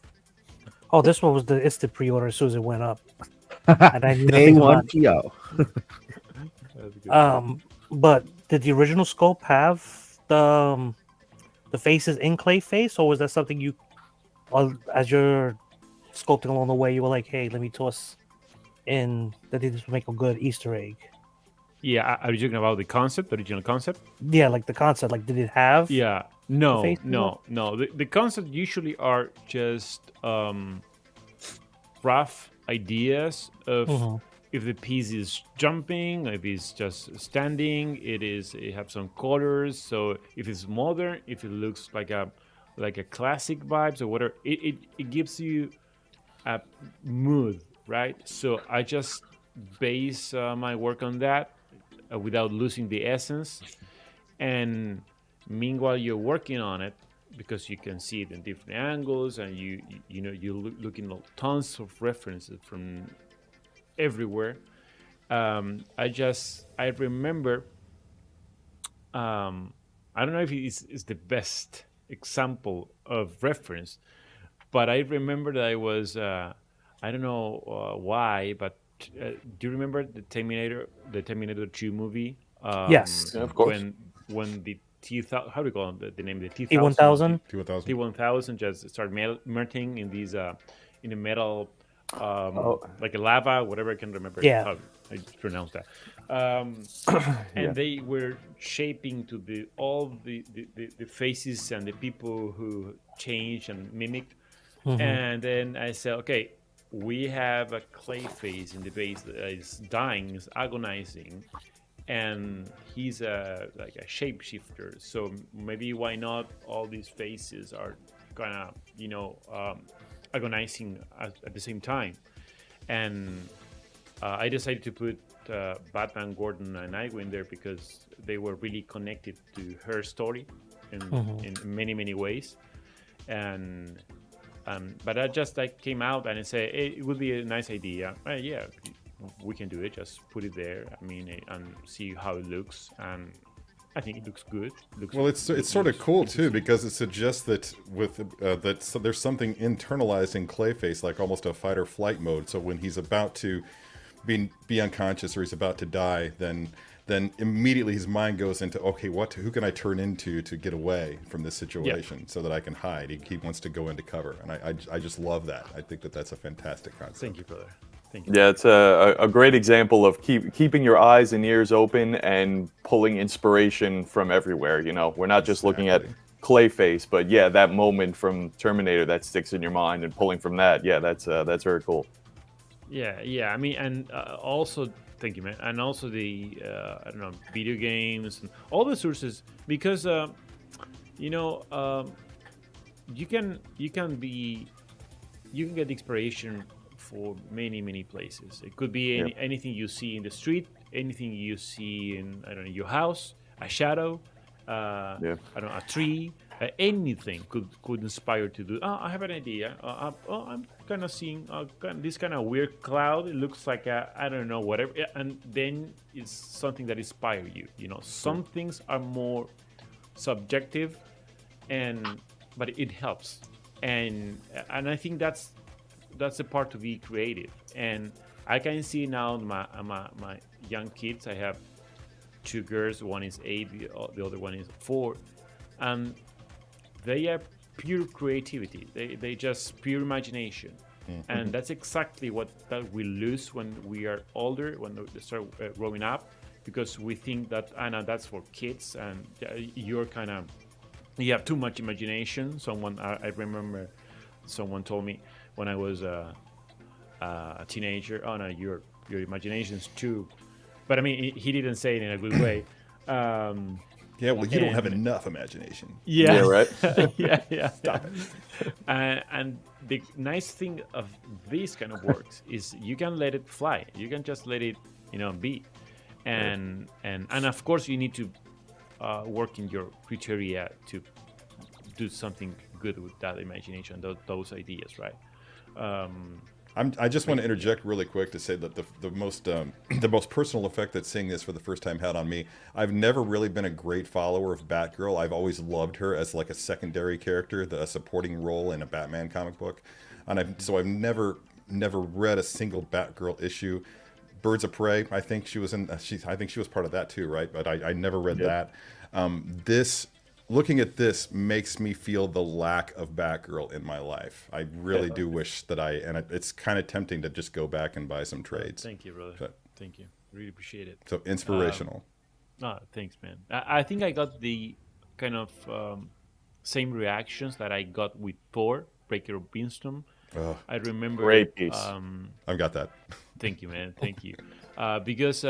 Oh, this one was it's the pre-order as soon as it went up. And I knew Day nothing one about PO. But did the original sculpt have the faces in clay face, or was that something you, as you're sculpting along the way, you were like, hey, let me toss in that this would make a good Easter egg? Yeah, are you talking about the concept, the original concept? Yeah, like the concept. Like, did it have? Yeah, no. The concept usually are just rough ideas of if the piece is jumping, if it's just standing. It have some colors. So if it's modern, if it looks like a classic vibes or whatever, it gives you a mood, right? So I just base my work on that without losing the essence. And meanwhile, you're working on it because you can see it in different angles, and you looking at tons of references from everywhere. I remember. I don't know if it's the best example of reference, but I remember that I was. I don't know why, but do you remember the Terminator 2 movie? Yes, of course. When the T-1000, how do we call them? The name of the T-1000? T-1000 just started melting in these in the metal, like a lava, whatever I can remember. How I pronounce that. And they were shaping to all the faces and the people who changed and mimicked. And then I said, okay, we have a clay face in the base that is dying, is agonizing, and he's like a shapeshifter. So maybe why not all these faces are kind of agonizing at the same time. And I decided to put Batman, Gordon, and Nightwing there because they were really connected to her story in many ways. And but I just came out and I said, hey, it would be a nice idea. Yeah, we can do it. Just put it there. I mean, and see how it looks. And I think it looks good. It's sort of cool too because it suggests that there's something internalized in Clayface, like almost a fight or flight mode. So when he's about to be unconscious or he's about to die, then immediately his mind goes into, okay, who can I turn into to get away from this situation so that I can hide? He wants to go into cover, and I just love that. I think that's a fantastic concept. Thank you, brother. Thank you. Yeah, it's a great example of keeping your eyes and ears open and pulling inspiration from everywhere. We're not just looking at Clayface, but yeah, that moment from Terminator that sticks in your mind and pulling from that. Yeah, that's very cool. Yeah. I mean, and also Thank you, man. And also the I don't know, video games and all the sources, because you know, you can get inspiration for many places. It could be anything you see in the street, anything you see in, I don't know, your house, a shadow, I don't know, a tree. Anything could inspire to do. Oh, I have an idea. I'm kind of seeing this kind of weird cloud. It looks like I don't know, whatever. And then it's something that inspires you. You know, some things are more subjective, but it helps. And I think that's the part to be creative. And I can see now my young kids. I have 2 girls. One is 8. The other one is 4. And they are pure creativity. They just pure imagination. And that's exactly what that we lose when we are older, when they start growing up, because we think that that's for kids, and you have too much imagination. I remember someone told me when I was a teenager, "Oh no, your imagination's too," but I mean, he didn't say it in a good way. Yeah, well, you don't have enough imagination. Yeah, right. yeah. Stop it. And the nice thing of these kind of works is you can let it fly. You can just let it, be, and of course you need to work in your criteria to do something good with that imagination, those ideas, right? I just want to interject really quick to say that the most personal effect that seeing this for the first time had on me. I've never really been a great follower of Batgirl. I've always loved her as like a secondary character, a supporting role in a Batman comic book, and I've never read a single Batgirl issue. Birds of Prey, I think she was I think she was part of that too, right? But I never read that. Looking at this makes me feel the lack of Batgirl in my life. I really do wish that it's kind of tempting to just go back and buy some trades. Thank you, brother. Thank you. Really appreciate it. So inspirational. Thanks, man. I think I got the kind of same reactions that I got with Thor, Breaker of Beanstorm. Oh, I remember. Great piece. I've got that. Thank you, man. Thank you. Because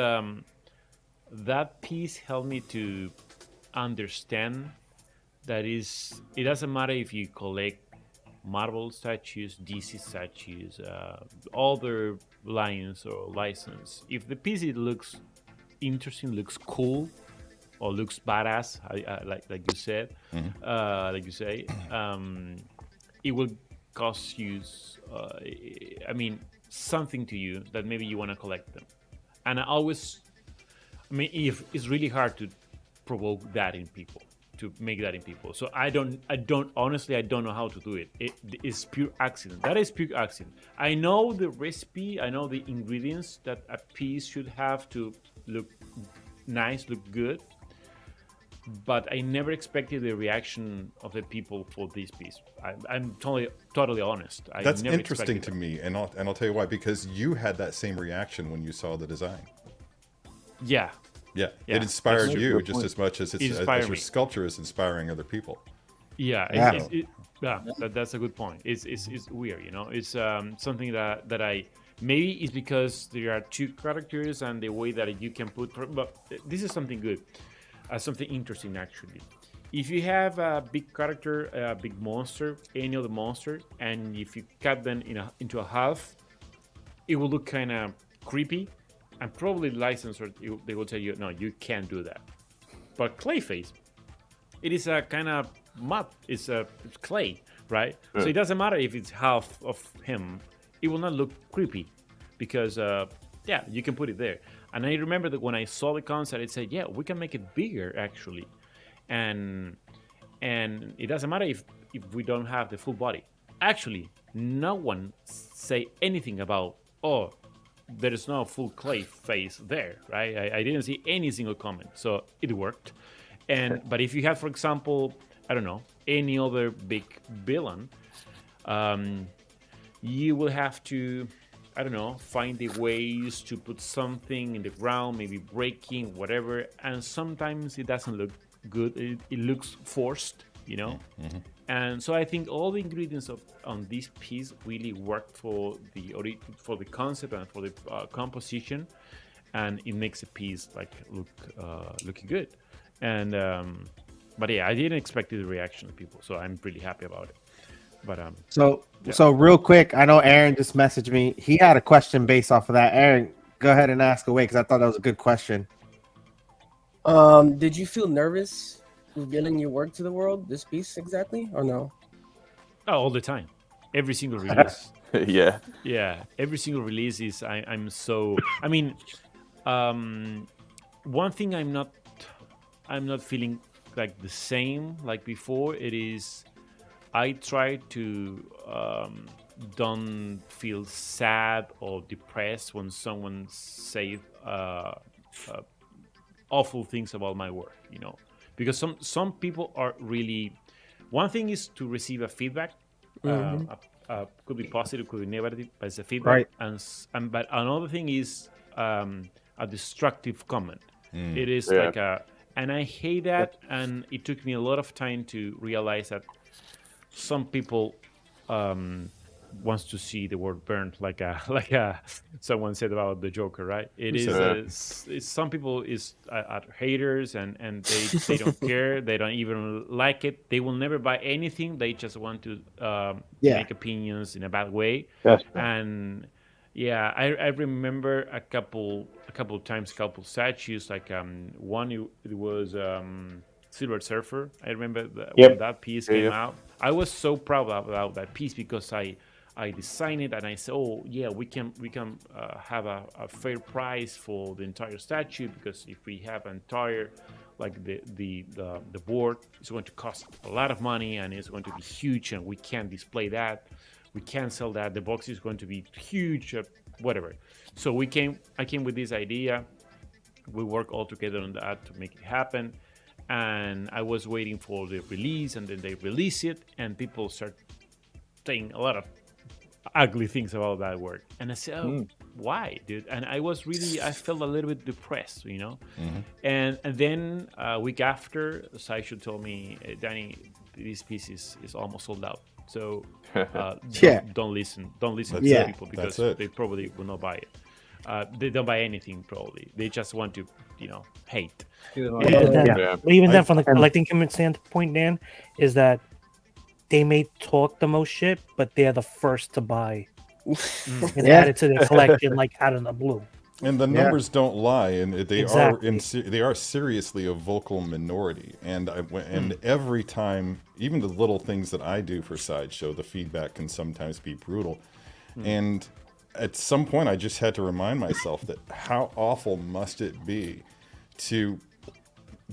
that piece helped me to understand that it doesn't matter if you collect Marvel statues, DC statues, other lines or license. If the piece looks interesting, looks cool, or looks badass, like you said, like you say, it will cost you, something to you that maybe you want to collect them. And if it's really hard to provoke that in people. To make that in people. So I don't honestly, I don't know how to do it. It is pure accident. That is pure accident. I know the recipe, I know the ingredients that a piece should have to look nice, look good, but I never expected the reaction of the people for this piece. I'm totally honest. That's interesting to me, and I'll tell you why, because you had that same reaction when you saw the design. Yeah, it inspired you just as much as your me. sculpture is inspiring other people. That's a good point. It's weird, It's something that I maybe it's because there are 2 characters and the way that you can put. But this is something good, something interesting actually. If you have a big character, a big monster, any other monster, and if you cut them into a half, it will look kind of creepy. And probably licensor, they will tell you, no, you can't do that. But Clayface, it is a kind of mud. It's clay, right? So it doesn't matter if it's half of him. It will not look creepy because, you can put it there. And I remember that when I saw the concept, it said, we can make it bigger, actually. And it doesn't matter if we don't have the full body. Actually, no one say anything about, there is no full clay face there, right? I didn't see any single comment, so it worked. But if you have, for example, I don't know, any other big villain, you will have to, I don't know, find the ways to put something in the ground, maybe breaking, whatever. And sometimes it doesn't look good. It looks forced, And so I think all the ingredients on this piece really worked for the concept and for the composition. and it makes a piece like looking good. And but yeah, I didn't expect the reaction of people, so I'm pretty happy about it. But so real quick, I know Aaron just messaged me. He had a question based off of that. Aaron, go ahead and ask away because I thought that was a good question. Did you feel nervous revealing your work to the world, this piece exactly, or no? Oh, all the time, every single release. Yeah, every single release is I'm so. I mean, one thing I'm not feeling like the same like before. It is, I try to don't feel sad or depressed when someone say awful things about my work, you know, because some people are really. One thing is to receive a feedback. Could be positive, could be negative, but it's a feedback. Right. But another thing is a destructive comment. It is Yeah. like and I hate that. And it took me a lot of time to realize that some people wants to see the world burned, like someone said about the Joker, right? It is it's some people are haters and they don't care. They don't even like it. They will never buy anything. They just want to make opinions in a bad way. And yeah, I remember a couple times, couple statues, like one it was Silver Surfer. I remember when that piece came out. I was so proud about that piece because I designed it and I said, oh yeah, we can have a fair price for the entire statue, because if we have entire like the board, it's going to cost a lot of money and it's going to be huge, and we can't display that, we can't sell that, the box is going to be huge, whatever. So I came with this idea. We work all together on that to make it happen. And I was waiting for the release, and then they release it, and people start saying a lot of ugly things about that work. And I said, oh, why, dude? And I felt a little bit depressed, you know? And then a week after, Sideshow told me, Danny, this piece is almost sold out. So don't listen to people, because they probably will not buy it. They don't buy anything, probably. They just want to, hate. Even then, from the collecting standpoint, Dan, is that they may talk the most shit, but they're the first to buy and add it to their collection, like out of the blue. And the numbers don't lie, and they are seriously a vocal minority. And every time, even the little things that I do for Sideshow, the feedback can sometimes be brutal. And at some point, I just had to remind myself that how awful must it be to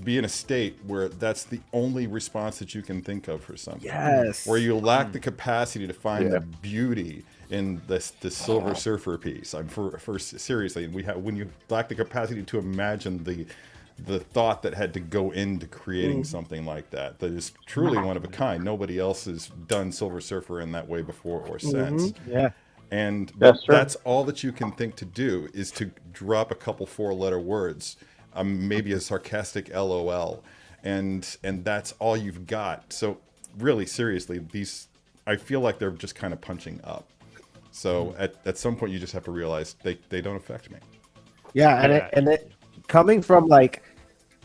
be in a state where that's the only response that you can think of for something. Yes. Where you lack the capacity to find the beauty in the Silver Surfer piece. Seriously, when you lack the capacity to imagine the thought that had to go into creating something like that is truly one of a kind. Nobody else has done Silver Surfer in that way before or since. And that's all that you can think to do, is to drop a couple 4-letter words, maybe a sarcastic LOL, and that's all you've got. So really, seriously, I feel like they're just kind of punching up. So at some point, you just have to realize they don't affect me. And it coming from like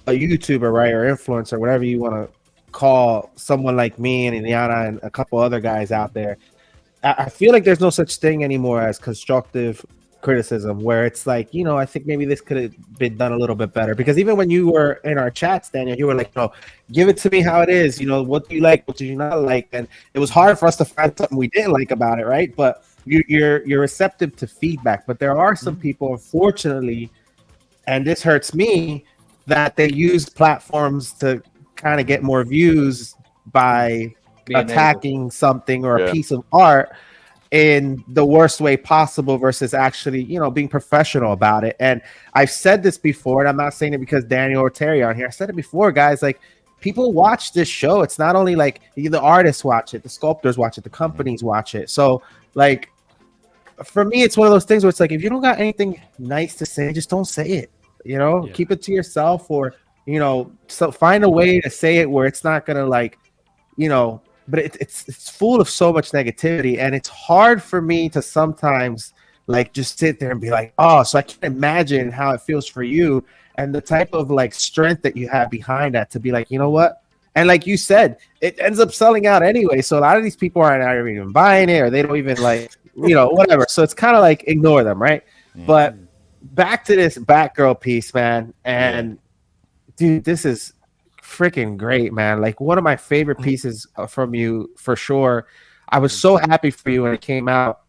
a YouTuber, right, or influencer, whatever you want to call someone like me and Iliana and a couple other guys out there, I feel like there's no such thing anymore as constructive criticism, where it's like, I think maybe this could have been done a little bit better. Because even when you were in our chats, Daniel, you were like, no, give it to me how it is. What do you like? What do you not like? And it was hard for us to find something we didn't like about it, right? But you're receptive to feedback. But there are some people, unfortunately, and this hurts me, that they use platforms to kind of get more views by attacking something or a piece of art in the worst way possible, versus actually, being professional about it. And I've said this before, and I'm not saying it because Daniel or Terry are here. I said it before, guys, like, people watch this show. It's not only like the artists watch it, the sculptors watch it, the companies watch it. So like, for me, it's one of those things where it's like, if you don't got anything nice to say, just don't say it, keep it to yourself, or, so find a way to say it where it's not going to like, but it's full of so much negativity. And it's hard for me to sometimes like just sit there and be like, oh, so I can't imagine how it feels for you and the type of like strength that you have behind that to be like, you know what? And like you said, it ends up selling out anyway. So a lot of these people aren't even buying it, or they don't even like, whatever. So it's kind of like ignore them, right? But back to this Batgirl piece, man. And dude, this is freaking great, man. Like one of my favorite pieces from you for sure. I was so happy for you when it came out.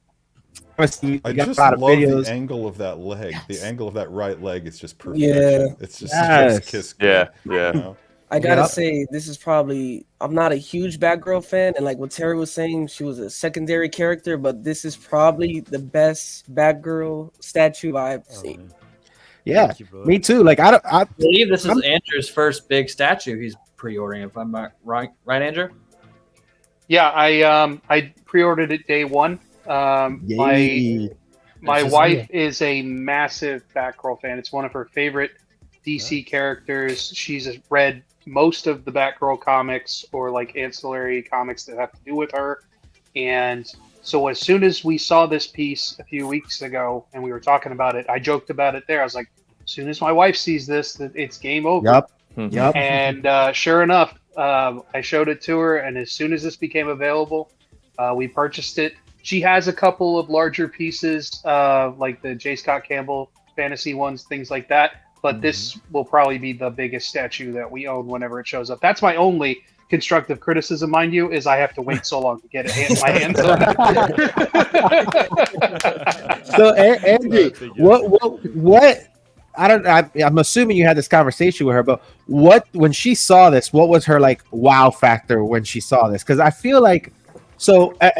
I just love the angle of that leg. The angle of that right leg is just perfect. Yeah. It's just kiss. Yeah. I gotta say, this is probably, I'm not a huge Batgirl fan, and like what Terry was saying, she was a secondary character, but this is probably the best Batgirl statue I've seen. Yeah, me too. Like I believe this is Andrew's first big statue he's pre-ordering, if I'm not right, Andrew? Yeah, I pre-ordered it day one. My wife is a massive Batgirl fan. It's one of her favorite DC characters. She's read most of the Batgirl comics or like ancillary comics that have to do with her. And so as soon as we saw this piece a few weeks ago and we were talking about it, I joked about it there. I was like, as soon as my wife sees this, it's game over. Yep. And sure enough, I showed it to her, and as soon as this became available, we purchased it. She has a couple of larger pieces, like the J. Scott Campbell fantasy ones, things like that. But this will probably be the biggest statue that we own whenever it shows up. That's my only constructive criticism, mind you, is I have to wait so long to get it my hands on it. So, Andrew, what? I'm assuming you had this conversation with her, but when she saw this, what was her like wow factor when she saw this? Because I feel like,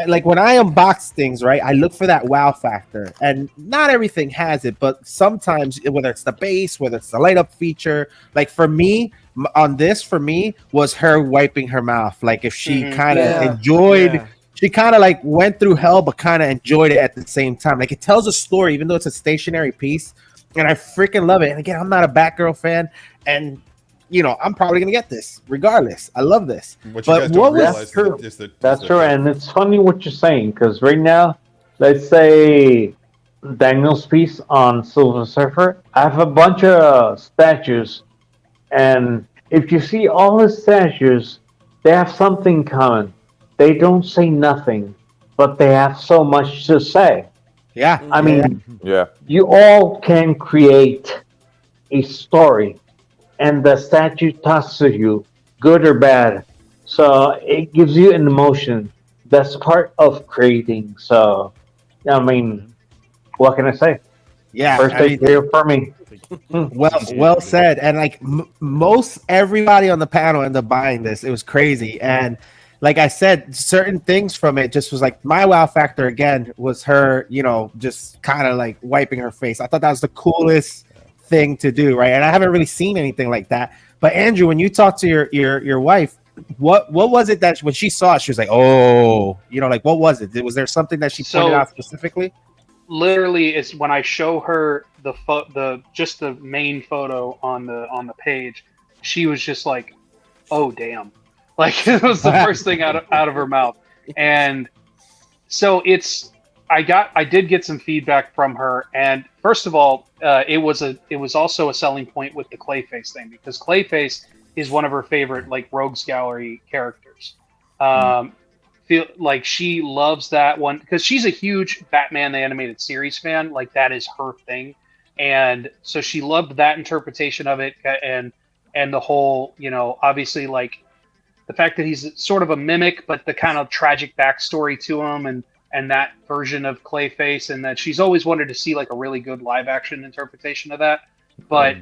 like when I unbox things, right, I look for that wow factor, and not everything has it, but sometimes, whether it's the base, whether it's the light up feature, like for me, on this, for me, was her wiping her mouth. Like if she kind of enjoyed, she kind of like went through hell, but kind of enjoyed it at the same time. Like it tells a story, even though it's a stationary piece, and I freaking love it. And again, I'm not a Batgirl fan, and I'm probably gonna get this regardless. I love this. That's true, and it's funny what you're saying, because right now, let's say Daniel's piece on Silver Surfer, I have a bunch of statues, and if you see all the statues, they have something common. They don't say nothing, but they have so much to say. Yeah, I mean, you all can create a story, and the statue talks to you, good or bad. So it gives you an emotion. That's part of creating. So, I mean, what can I say? Yeah, first day here for me. Well said. And like most everybody on the panel ended up buying this. It was crazy. And like I said, certain things from it just was like my wow factor again was her, just kind of like wiping her face. I thought that was the coolest thing to do, right? And I haven't really seen anything like that. But Andrew, when you talked to your wife, what was it that when she saw it, she was like, oh, like what was it? Was there something that she pointed out specifically? Literally, it's when I show her just the main photo on the page, she was just like, oh damn. Like it was the first thing out of her mouth. And so I did get some feedback from her, and first of all, it was also a selling point with the Clayface thing, because Clayface is one of her favorite like Rogues Gallery characters. Feel like she loves that one because she's a huge Batman the Animated Series fan. Like that is her thing, and so she loved that interpretation of it, and the whole, obviously like the fact that he's sort of a mimic, but the kind of tragic backstory to him, and that version of Clayface, and that she's always wanted to see like a really good live action interpretation of that. But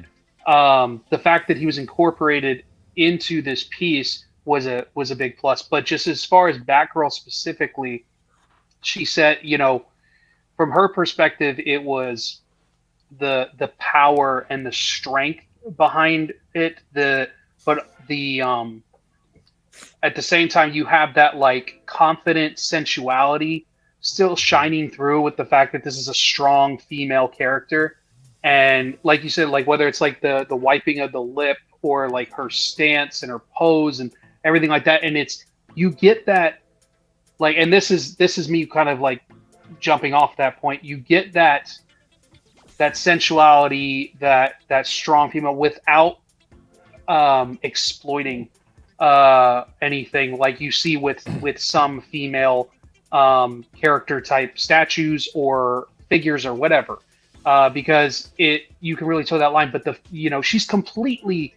the fact that he was incorporated into this piece was a big plus. But just as far as Batgirl specifically, she said, from her perspective, it was the power and the strength behind it. At the same time, you have that like confident sensuality still shining through with the fact that this is a strong female character. And like you said, like whether it's like the wiping of the lip or like her stance and her pose and everything like that. And you get that like, and this is me kind of like jumping off that point, you get that sensuality, that strong female without exploiting anything like you see with some female character type statues or figures or whatever, because you can really toe that line. But she's completely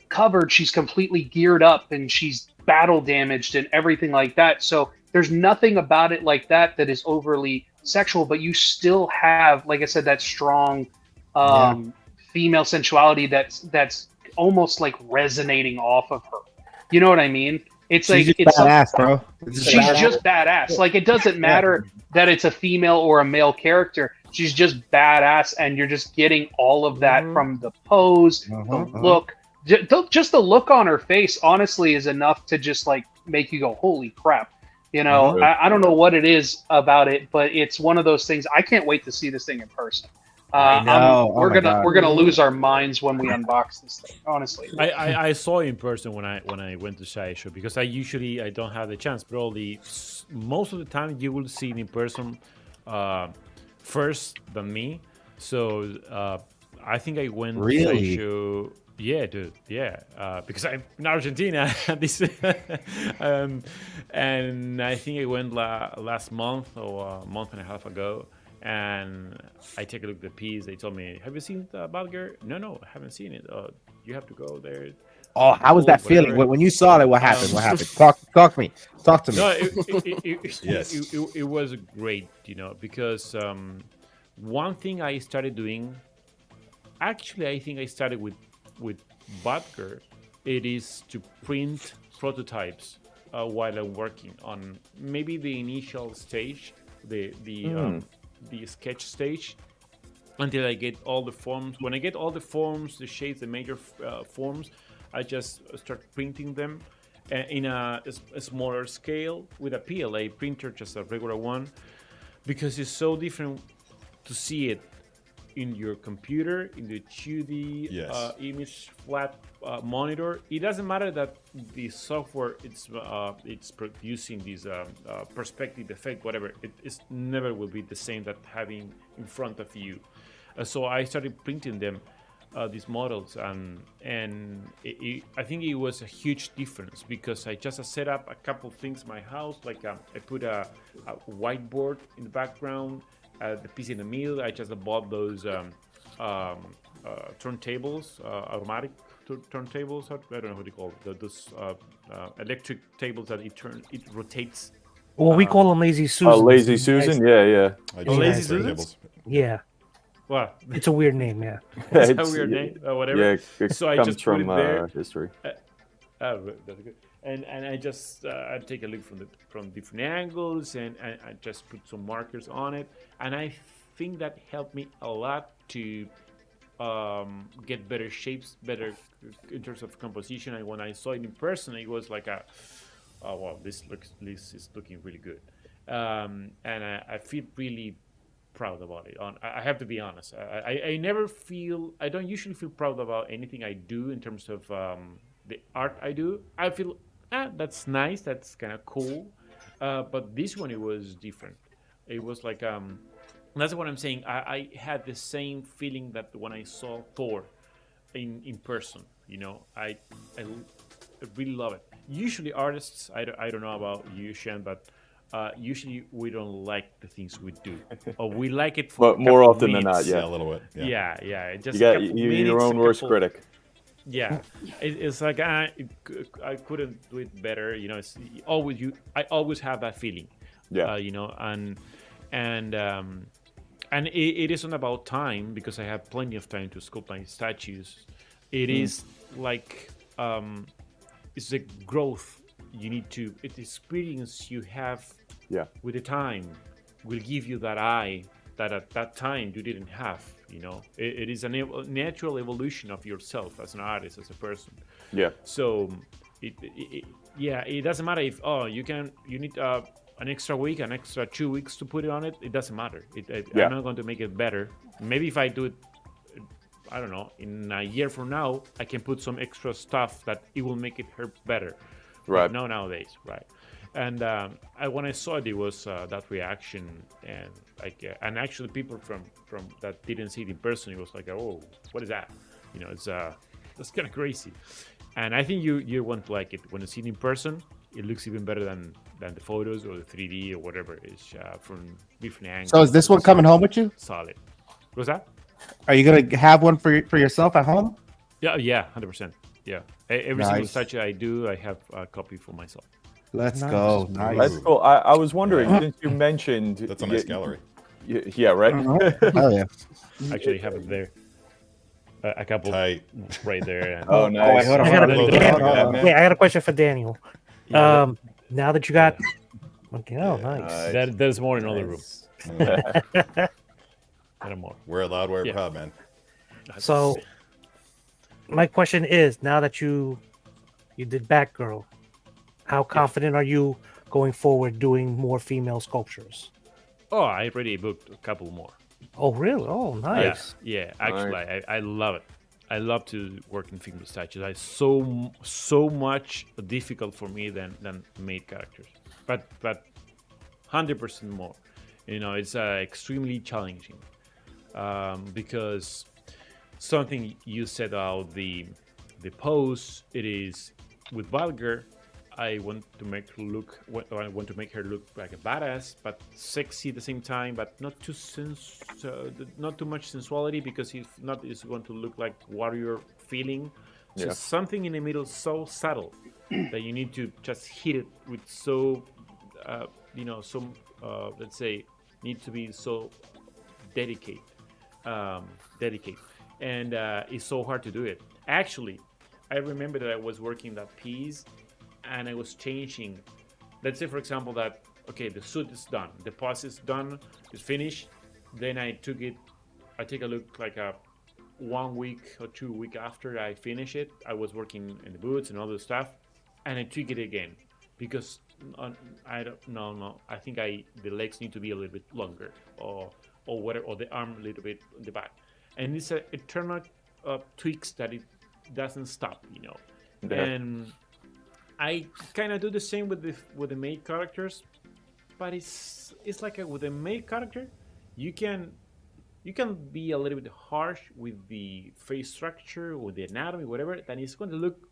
covered, she's completely geared up, and she's battle damaged and everything like that. So there's nothing about it like that is overly sexual, but you still have, like I said, that strong female sensuality that's almost like resonating off of her. You know what I mean? It's she's like just badass, bro. She's just badass. Like, it doesn't matter that it's a female or a male character. She's just badass, and you're just getting all of that from the pose, the look. Just the look on her face, honestly, is enough to just like make you go, "Holy crap!" I don't know what it is about it, but it's one of those things. I can't wait to see this thing in person. We're gonna lose our minds when we unbox this thing. Honestly, I saw it in person when I went to Sideshow, because I don't have the chance, but most of the time you will see it in person first than me. So I think I went to Sideshow. Yeah, dude. Yeah, because I'm in Argentina. And I think I went last month or a month and a half ago. And I take a look at the piece. They told me, "Have you seen the Batgirl?" No, I haven't seen it. You have to go there. Oh, how was that feeling when you saw it? What happened? What happened? Talk to me. No, it was great, because one thing I started doing. Actually, I think I started with Batgirl. It is to print prototypes while I'm working on maybe the initial stage, the sketch stage, until I get all the forms. When I get all the forms, the shapes, the major forms, I just start printing them in a smaller scale with a PLA printer, just a regular one, because it's so different to see it in your computer, in the 2D image flat monitor. It doesn't matter that the software it's producing this perspective effect, whatever. It never will be the same that having in front of you. So I started printing them, these models, and I think it was a huge difference, because I just set up a couple things in my house, like I put a whiteboard in the background. The piece in the middle, I just bought those turntables, automatic turntables. I don't know what you call it. Those electric tables that it rotates. Well, we call them Lazy Susan. Lazy Susan, yeah. Lazy Susan. Yeah. Well, it's a weird name, yeah. It's a weird name, whatever. Yeah, it so I comes just from put it there. history. That's good. And I just I take a look from different angles, and I just put some markers on it, and I think that helped me a lot to get better shapes, better in terms of composition. And when I saw it in person, it was like oh wow, this is looking really good, and I feel really proud about it. I have to be honest. I don't usually feel proud about anything I do in terms of the art I do. I feel that's nice, that's kind of cool, but this one, it was different. It was like that's what I'm saying. I had the same feeling that when I saw Thor in person. I really love it. Usually artists, I don't know about you, Shen, but usually we don't like the things we do, or we like it for but more often than not, a little bit. Yeah. It just you're your own worst critic. Yeah, it's like I couldn't do it better. It's always I always have that feeling. Yeah. And it isn't about time, because I have plenty of time to sculpt my statues. It is like it's a growth you need to. It's experience you have with the time will give you that eye that at that time you didn't have. It is a natural evolution of yourself as an artist, as a person. Yeah. So it doesn't matter if you need an extra week, an extra 2 weeks to put it on it. It doesn't matter. I'm not going to make it better. Maybe if I do it, I don't know, in a year from now, I can put some extra stuff that it will make it better. Right. No, nowadays, right. And when I saw it, it was that reaction, and and actually people from that didn't see it in person, it was like, oh, what is that? You know, it's that's kind of crazy. And I think you won't like it when you see it in person. It looks even better than the photos or the 3D or whatever it is from different angles. So is this one coming home with you? Solid. What's that? Are you gonna have one for yourself at home? Yeah, 100%. Yeah, every single statue I do, I have a copy for myself. Let's go. Nice. That's cool. I was wondering, since you mentioned that's a nice gallery. Yeah, right. Oh yeah. Actually, have it there. A couple right there. And... Oh, nice. Hold on. Wait, I got a question for Daniel. Now that you got, okay, nice. There's more in other rooms. More. We're loud, we're proud, man. So, my question is: now that you did Batgirl, how confident are you going forward doing more female sculptures? Oh, I already booked a couple more. Oh, really? Oh, nice. Yeah, actually, nice. I love it. I love to work in female statues. It's so much difficult for me than made characters, but 100% more. You know, it's extremely challenging because something you said about the pose. It is with Batgirl. I want to make her look. I want to make her look like a badass, but sexy at the same time, but not too not too much sensuality, because if not, it's going to look like warrior feeling. So something in the middle, so subtle that you need to just hit it with let's say, need to be so dedicated, and it's so hard to do it. Actually, I remember that I was working that piece. And I was changing. Let's say, for example, that the suit is done, the pose is done, it's finished. Then I take a look like 1 week or 2 weeks after I finish it. I was working in the boots and all the stuff, and I tweak it again because I don't know. I think the legs need to be a little bit longer, or whatever, or the arm a little bit in the back. And it's a eternal tweaks that it doesn't stop, you know. Yeah. And I kind of do the same with the main characters, but it's like with the main character, you can be a little bit harsh with the face structure, with the anatomy, whatever. Then it's going to look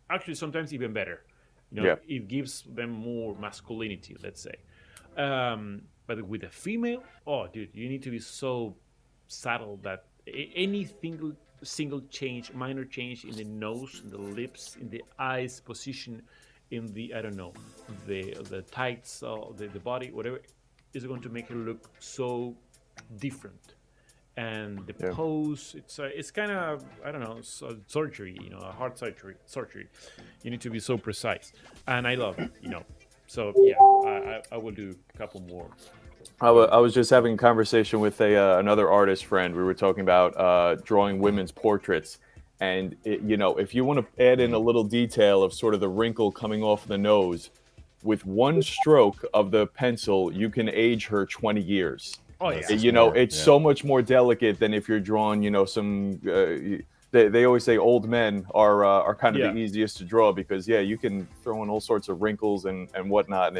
actually sometimes even better. You know, it gives them more masculinity, let's say. But with a female, oh, dude, you need to be so subtle that anything. Single change, minor change in the nose, in the lips, in the eyes position, in the the tights, the body, whatever, is going to make her look so different. And the pose, it's kind of surgery, you know, a heart surgery. You need to be so precise, and I love it, you know. So yeah, I will do a couple more. I was just having a conversation with another artist friend. We were talking about drawing women's portraits. And, if you want to add in a little detail of sort of the wrinkle coming off the nose, with one stroke of the pencil, you can age her 20 years. Oh, yeah. It's so much more delicate than if you're drawing, some... They always say old men are kind of the easiest to draw because, you can throw in all sorts of wrinkles and whatnot, and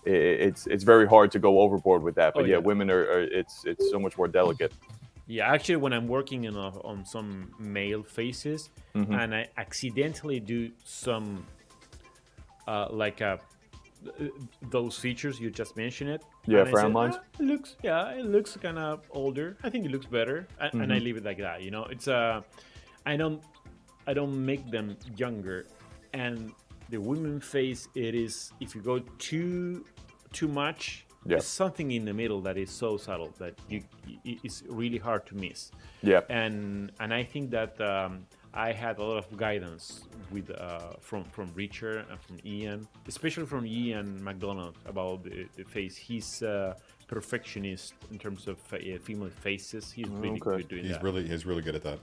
it's very hard to go overboard with that. But women it's so much more delicate. Yeah, actually, when I'm working on some male faces, and I accidentally do some those features you just mentioned, frown lines. It looks kind of older. I think it looks better, and I leave it like that. You know, it's I don't make them younger, and the women face, it is, if you go too much, there's something in the middle that is so subtle that it's really hard to miss. And I think that I had a lot of guidance with from Richard and from Ian, especially from Ian McDonald about the face. He's a perfectionist in terms of female faces. He's really good doing that. He's really good at that.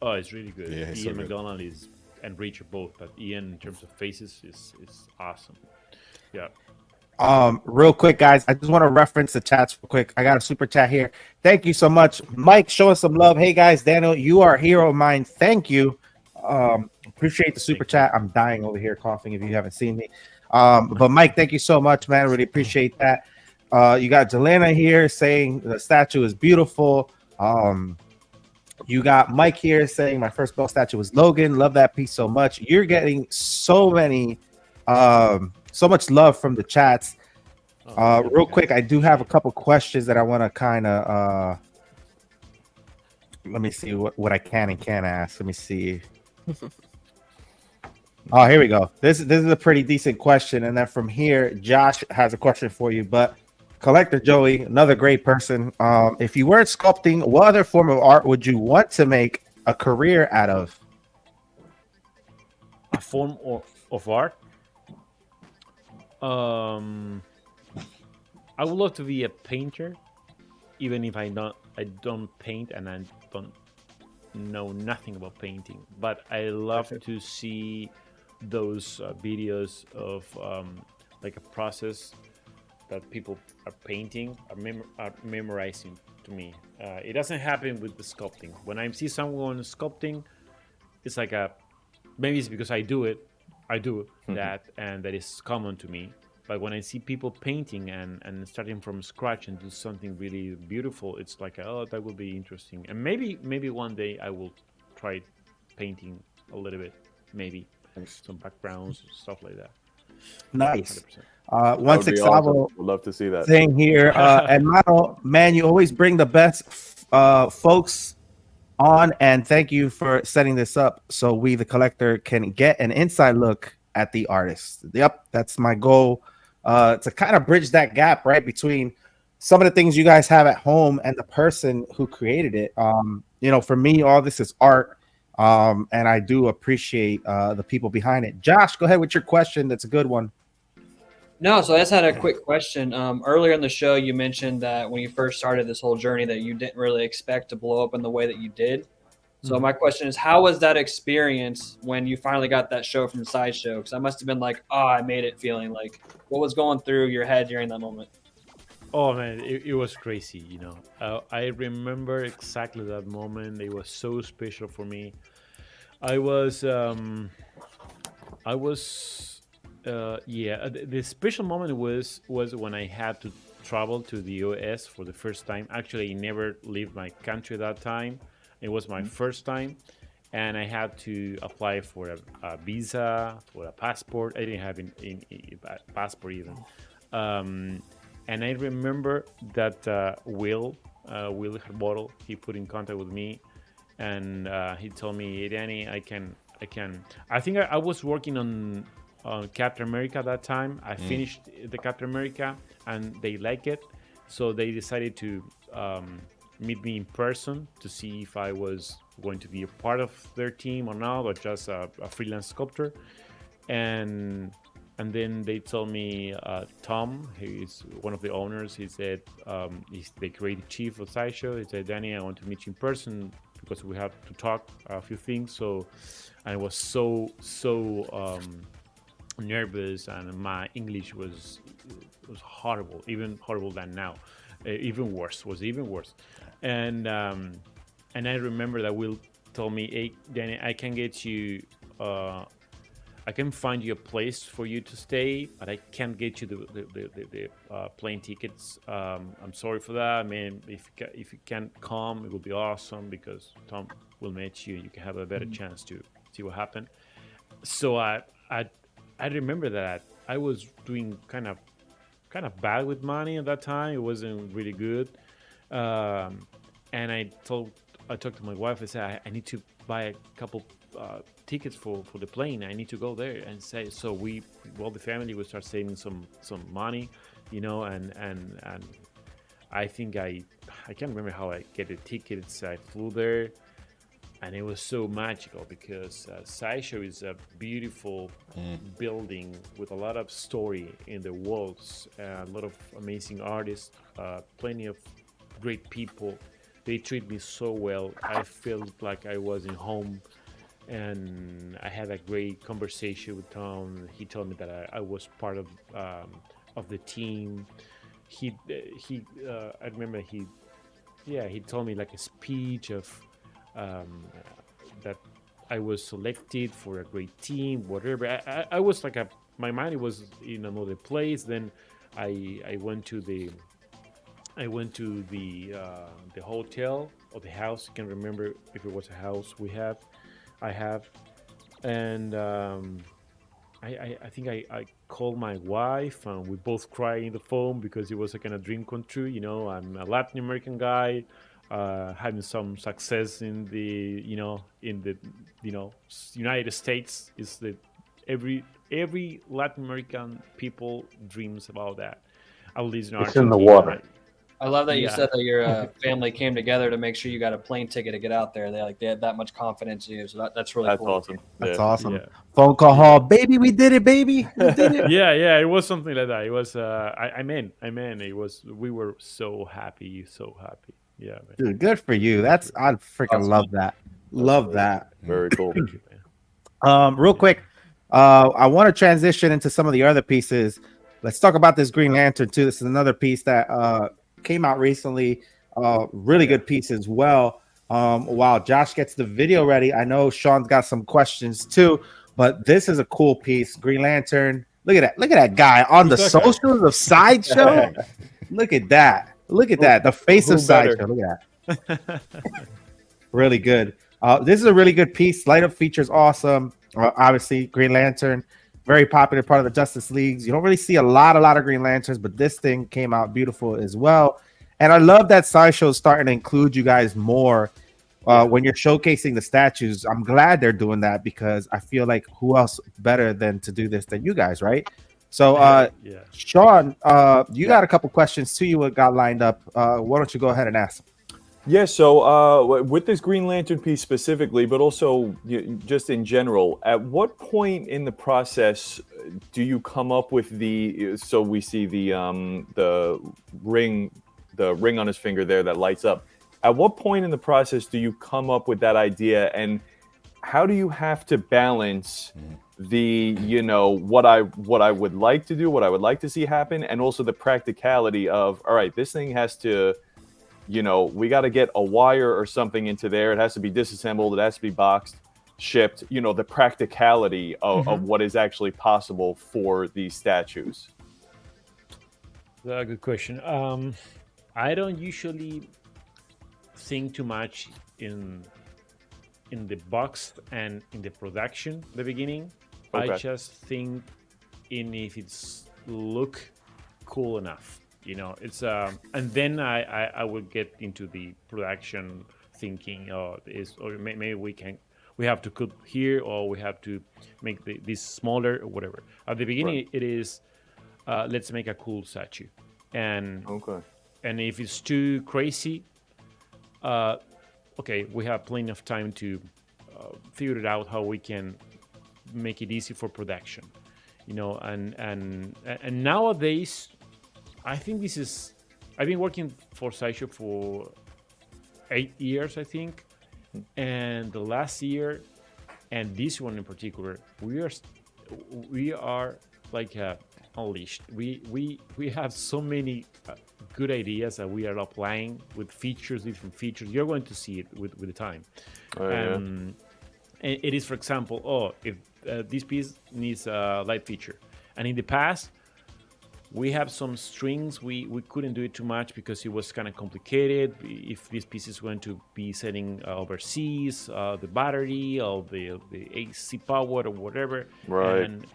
Oh, it's really good. Yeah, Ian McDonald and Richard both, but Ian in terms of faces is awesome. Yeah. Real quick, guys, I just want to reference the chats real quick. I got a super chat here. Thank you so much, Mike. Show us some love. Hey guys, Daniel, you are a hero of mine. Thank you. Appreciate the super chat. I'm dying over here coughing if you haven't seen me. But Mike, thank you so much, man. Really appreciate that. You got Jelena here saying the statue is beautiful. You got Mike here saying my first bell statue was Logan. Love that piece so much. You're getting so many, so much love from the chats. Real quick, I do have a couple questions that I want to kind of let me see what I can and can't ask. Let me see. Oh, here we go. This is a pretty decent question, and then from here, Josh has a question for you. But Collector Joey, another great person. If you weren't sculpting, what other form of art would you want to make a career out of? A form of art? I would love to be a painter, even if I don't paint and I don't know nothing about painting. But I love to see those videos of like a process that people are painting, are memorizing to me. It doesn't happen with the sculpting. When I see someone sculpting, it's like maybe it's because I do that, and that is common to me. But when I see people painting and starting from scratch and do something really beautiful, it's like, oh, that would be interesting. And maybe one day I will try painting a little bit, maybe some backgrounds, stuff like that. Nice. 168 awesome. Would love to see that. Thing here. And Mano, man, you always bring the best folks on, and thank you for setting this up so we, the collector, can get an inside look at the artist. Yep, that's my goal. To kind of bridge that gap, right, between some of the things you guys have at home and the person who created it. For me, all this is art, and I do appreciate the people behind it. Josh, go ahead with your question. That's a good one. No, so I just had a quick question. Earlier in the show, you mentioned that when you first started this whole journey that you didn't really expect to blow up in the way that you did. So my question is, how was that experience when you finally got that show from Sideshow? Because I must have been like, oh, I made it feeling like, what was going through your head during that moment? Oh man, it was crazy, I remember exactly that moment. It was so special for me. The special moment was when I had to travel to the US for the first time. Actually, I never left my country that time. It was my first time, and I had to apply for a visa, for a passport. I didn't have a passport even. And I remember that Will Harbottle, he put in contact with me, and he told me, hey, Danny, I think I was working on Captain America at that time. I finished the Captain America, and they liked it, so they decided to meet me in person to see if I was going to be a part of their team or not, or just a freelance sculptor. And then they told me, Tom, who is one of the owners, he said, he's the creative chief of Sideshow. He said, Danny, I want to meet you in person because we have to talk a few things. So I was so nervous, and my English was horrible, even horrible than now. Even worse. And I remember that Will told me, hey, Danny, I can get you, I can find you a place for you to stay, but I can't get you the plane tickets. I'm sorry for that. I mean, if you can't come, it will be awesome because Tom will meet you and you can have a better chance to see what happened. So I remember that I was doing kind of bad with money at that time. It wasn't really good. And I talked to my wife. I said, I need to buy a couple tickets for the plane. I need to go there and say. So the family would start saving some money, and I think I can't remember how I get the tickets. I flew there, and it was so magical because Sideshow is a beautiful building with a lot of story in the walls, a lot of amazing artists, plenty of great people. They treat me so well. I felt like I was in home, and I had a great conversation with Tom. He told me that I was part of the team. I remember he told me like a speech of that I was selected for a great team, whatever. I was like my mind was in another place. Then I went to the hotel or the house. I can't remember if it was a house I have, and I think I called my wife, and we both cried in the phone because it was a kind of dream come true. You know, I'm a Latin American guy, having some success in the United States. Is that every Latin American people dreams about that. At least in It's in the water. I love that you said that your family came together to make sure you got a plane ticket to get out there. They had that much confidence in you, so that's really cool. Awesome. That's awesome. Yeah. Phone call, baby, we did it, baby. We did it. yeah, it was something like that. It was it was. We were so happy. Yeah, man. Dude, good for you. I freaking love that. Love that. Very cool. Thank you, man. Real quick, I want to transition into some of the other pieces. Let's talk about this Green Lantern too. This is another piece that came out recently. Really good piece as well. While Josh gets the video ready, I know Sean's got some questions too, but this is a cool piece. Green Lantern. Look at that guy on the socials of Sideshow. Look at that. The face of Sideshow. Look at that. Really good. This is a really good piece. Light up features awesome. Obviously, Green Lantern, very popular part of the Justice Leagues. You don't really see a lot of Green Lanterns, but this thing came out beautiful as well. And I love that Sideshow is starting to include you guys more when you're showcasing the statues. I'm glad they're doing that because I feel like who else better than to do this than you guys, right? So, Sean, you got a couple questions to you. What got lined up? Why don't you go ahead and ask? Yeah, so with this Green Lantern piece specifically, but also just in general, at what point in the process do you come up with so we see the ring on his finger there that lights up. At what point in the process do you come up with that idea, and how do you have to balance the what I would like to do, what I would like to see happen, and also the practicality of, all right, this thing has to, we got to get a wire or something into there. It has to be disassembled. It has to be boxed, shipped. The practicality of what is actually possible for these statues. Good question. I don't usually think too much in the box and in the production at the beginning. Okay. I just think in if it's look cool enough. It's and then I will get into the production thinking, or maybe we have to cut here, or we have to make this smaller or whatever. At the beginning, It is let's make a cool statue, and if it's too crazy, we have plenty of time to figure it out how we can make it easy for production, and nowadays. I think I've been working for Sideshow for 8 years, I think. And the last year, and this one in particular, we are like unleashed. We have so many good ideas that we are applying with different features. You're going to see it with the time. And it is, for example, if this piece needs a light feature. And in the past, we have some strings. We couldn't do it too much because it was kind of complicated. If this piece is going to be setting overseas, the battery or the AC power or whatever, right? And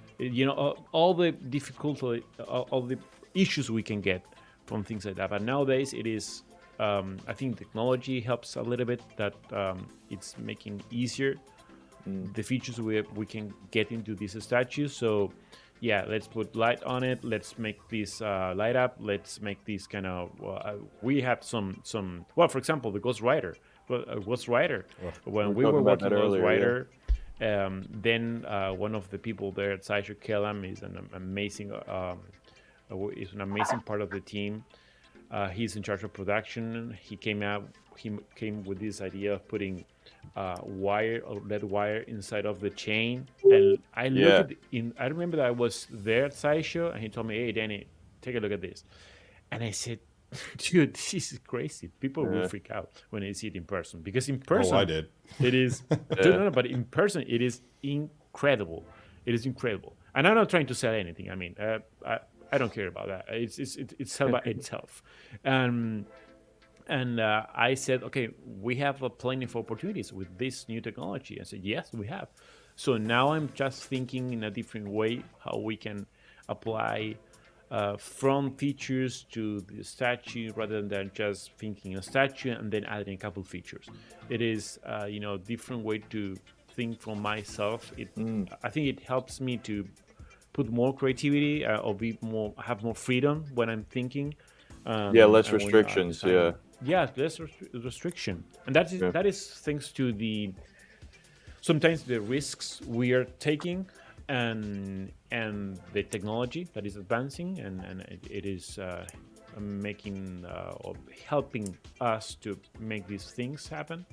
all the difficulty, all the issues we can get from things like that. But nowadays, it is. I think technology helps a little bit. That it's making easier the features we can get into these statues. So. Yeah, let's put light on it. Let's make this light up. Let's make this kind of. We have some. Well, for example, the Ghost Rider. When we were working on Ghost Rider, then one of the people there at Sideshow, Kellam, is an amazing. Is an amazing part of the team. He's in charge of production. He came with this idea of putting wire or lead wire inside of the chain, and I I remember that I was there at Sideshow, and he told me, "Hey, Danny, take a look at this," and I said, "Dude, this is crazy. People will freak out when they see it in person, because in person, I did. It is but in person, it is incredible. It is incredible, and I'm not trying to sell anything. I mean, I don't care about that. It's sell by itself, and I said, okay, we have plenty of opportunities with this new technology. I said, yes, we have. So now I'm just thinking in a different way how we can apply from features to the statue rather than just thinking a statue and then adding a couple features. It is different way to think from myself. I think it helps me to put more creativity or have more freedom when I'm thinking. Less restrictions. Less restriction, and that is thanks to sometimes the risks we are taking and the technology that is advancing, and it is making or helping us to make these things happen.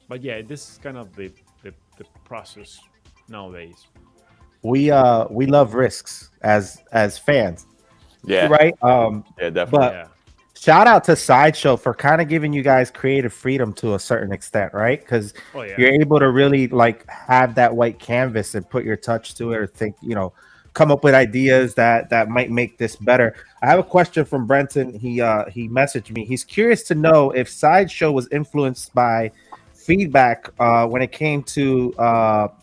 But yeah, this is kind of the process nowadays. We love risks as fans. Yeah. Right. Yeah, definitely. But shout out to Sideshow for kind of giving you guys creative freedom to a certain extent, right? Because you're able to really like have that white canvas and put your touch to it, or think, come up with ideas that might make this better. I have a question from Brenton. He messaged me. He's curious to know if Sideshow was influenced by feedback when it came to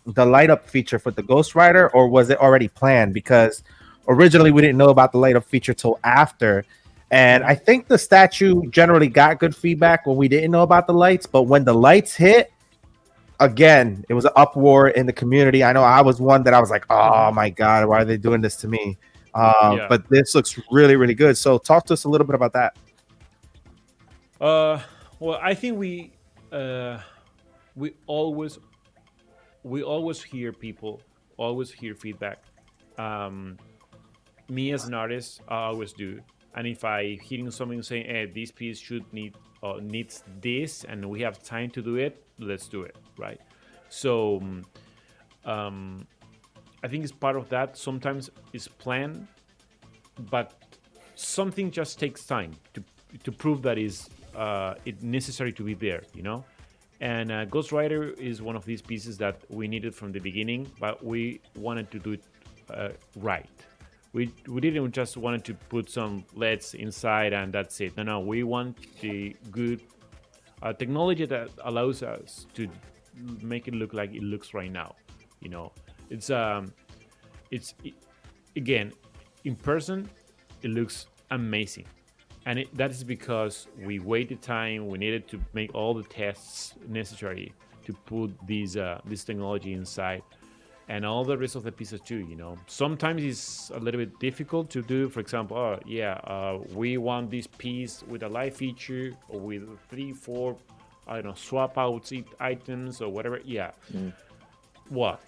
the light up feature for the Ghost Rider, or was it already planned? Because originally we didn't know about the light up feature till after. And I think the statue generally got good feedback when we didn't know about the lights, but when the lights hit, again, it was an uproar in the community. I know I was one that I was like, oh my God, why are they doing this to me? But this looks really, really good. So talk to us a little bit about that. Well, I think we always hear people, always hear feedback. Me as an artist, I always do. And if I hearing something saying, hey, this piece needs this, and we have time to do it, let's do it, right? So I think it's part of that. Sometimes it's planned, but something just takes time to prove that it's necessary to be there, And Ghost Rider is one of these pieces that we needed from the beginning, but we wanted to do it right. We didn't just want to put some LEDs inside and that's it. No, we want the good technology that allows us to make it look like it looks right now. It's again, in person, it looks amazing, and that is because we waited time. We needed to make all the tests necessary to put this technology inside. And all the rest of the pieces too, Sometimes it's a little bit difficult to do. For example, we want this piece with a live feature or with 3-4, swap out items or whatever. Well,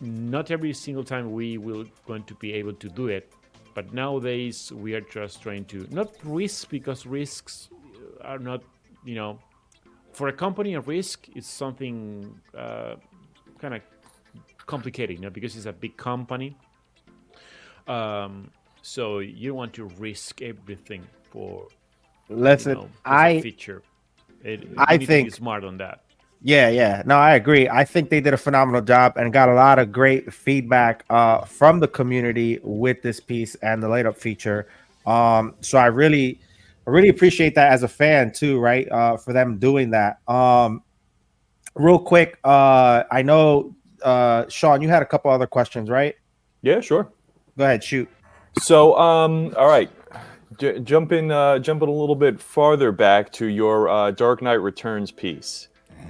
not every single time we will going to be able to do it. But nowadays we are just trying to not risk, because risks are not, for a company, a risk is something kind of complicated, because it's a big company. So you want to risk everything for a feature. I think it's smart on that. Yeah. No, I agree. I think they did a phenomenal job and got a lot of great feedback from the community with this piece and the light up feature. So I really appreciate that as a fan too, right? For them doing that. Real quick, I know Sean, you had a couple other questions, right? Yeah, sure. Go ahead, shoot. So, all right, jumping a little bit farther back to your Dark Knight Returns piece.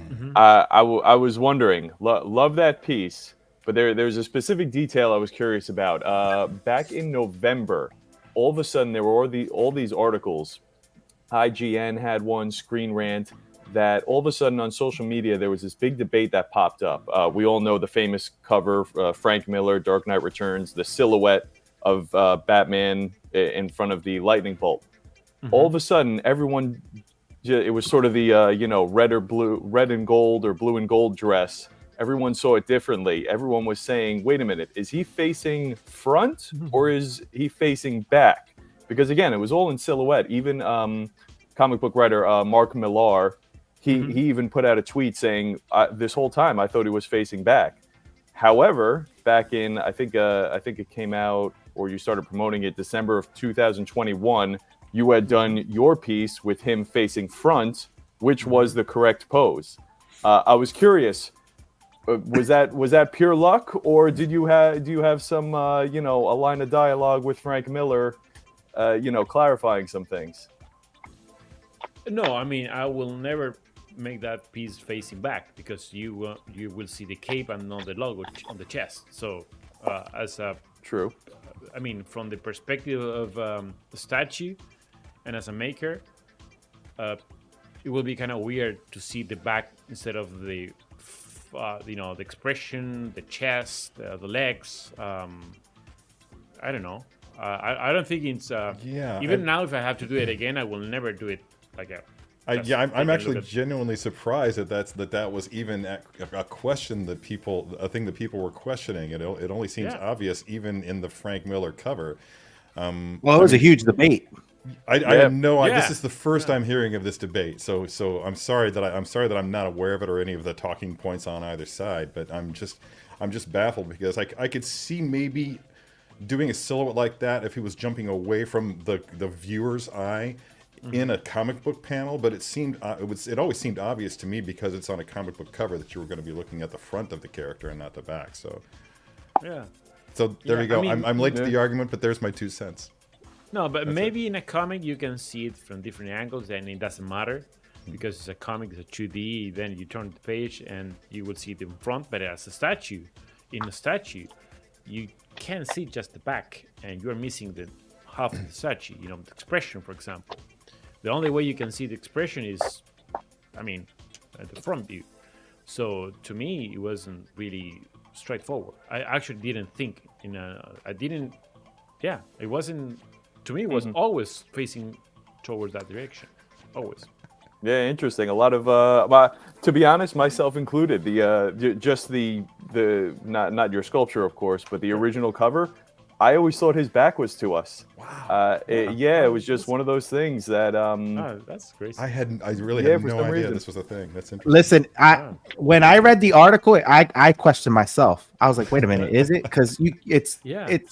Mm-hmm. I was wondering, love that piece, but there's a specific detail I was curious about. Back in November, all of a sudden there were all these articles. IGN had one, Screen Rant, that all of a sudden on social media there was this big debate that popped up. We all know the famous cover, Frank Miller, Dark Knight Returns, the silhouette of Batman in front of the lightning bolt. Mm-hmm. All of a sudden, everyone, it was sort of the red and gold or blue and gold dress. Everyone saw it differently. Everyone was saying, wait a minute, is he facing front or is he facing back? Because again, it was all in silhouette. Even comic book writer Mark Millar, he even put out a tweet saying, this whole time I thought he was facing back. However, back in I think it came out, or you started promoting it December of 2021. You had done your piece with him facing front, which was the correct pose. I was curious, was that pure luck, or do you have some a line of dialogue with Frank Miller, clarifying some things? No, I mean, I will never make that piece facing back because you will see the cape and not the logo on the chest. So as a true, I mean, from the perspective of the statue and as a maker, it will be kind of weird to see the back instead of the the expression, the chest, the legs. I don't know. I don't think it's even now. If I have to do it again, I will never do it like a. I'm actually genuinely surprised that was even a question a thing that people were questioning. It only seems obvious even in the Frank Miller cover. Well, it was a huge debate. I had no idea. This is the first I'm hearing of this debate. So I'm sorry that I'm not aware of it or any of the talking points on either side. But I'm just baffled because I could see maybe doing a silhouette like that if he was jumping away from the viewer's eye in a comic book panel, but it always seemed obvious to me because it's on a comic book cover that you were going to be looking at the front of the character and not the back. So there you go. I mean, I'm late to the argument, but there's my 2 cents. No, but maybe in a comic you can see it from different angles and it doesn't matter because it's a comic, it's a 2D, then you turn the page and you will see the front, but as a statue, you can't see just the back and you're missing the half of the statue, the expression, for example. The only way you can see the expression is, at the front view. So to me, it wasn't really straightforward. I actually didn't think it wasn't, to me, it was always facing towards that direction. Always. Yeah, interesting. A lot of, to be honest, myself included, not your sculpture, of course, but the original cover, I always thought his back was to us. Wow. It was just one of those things that. That's crazy. I really had no idea this was a thing. That's interesting. Listen, when I read the article, I questioned myself. I was like, wait a minute, is it? Because it's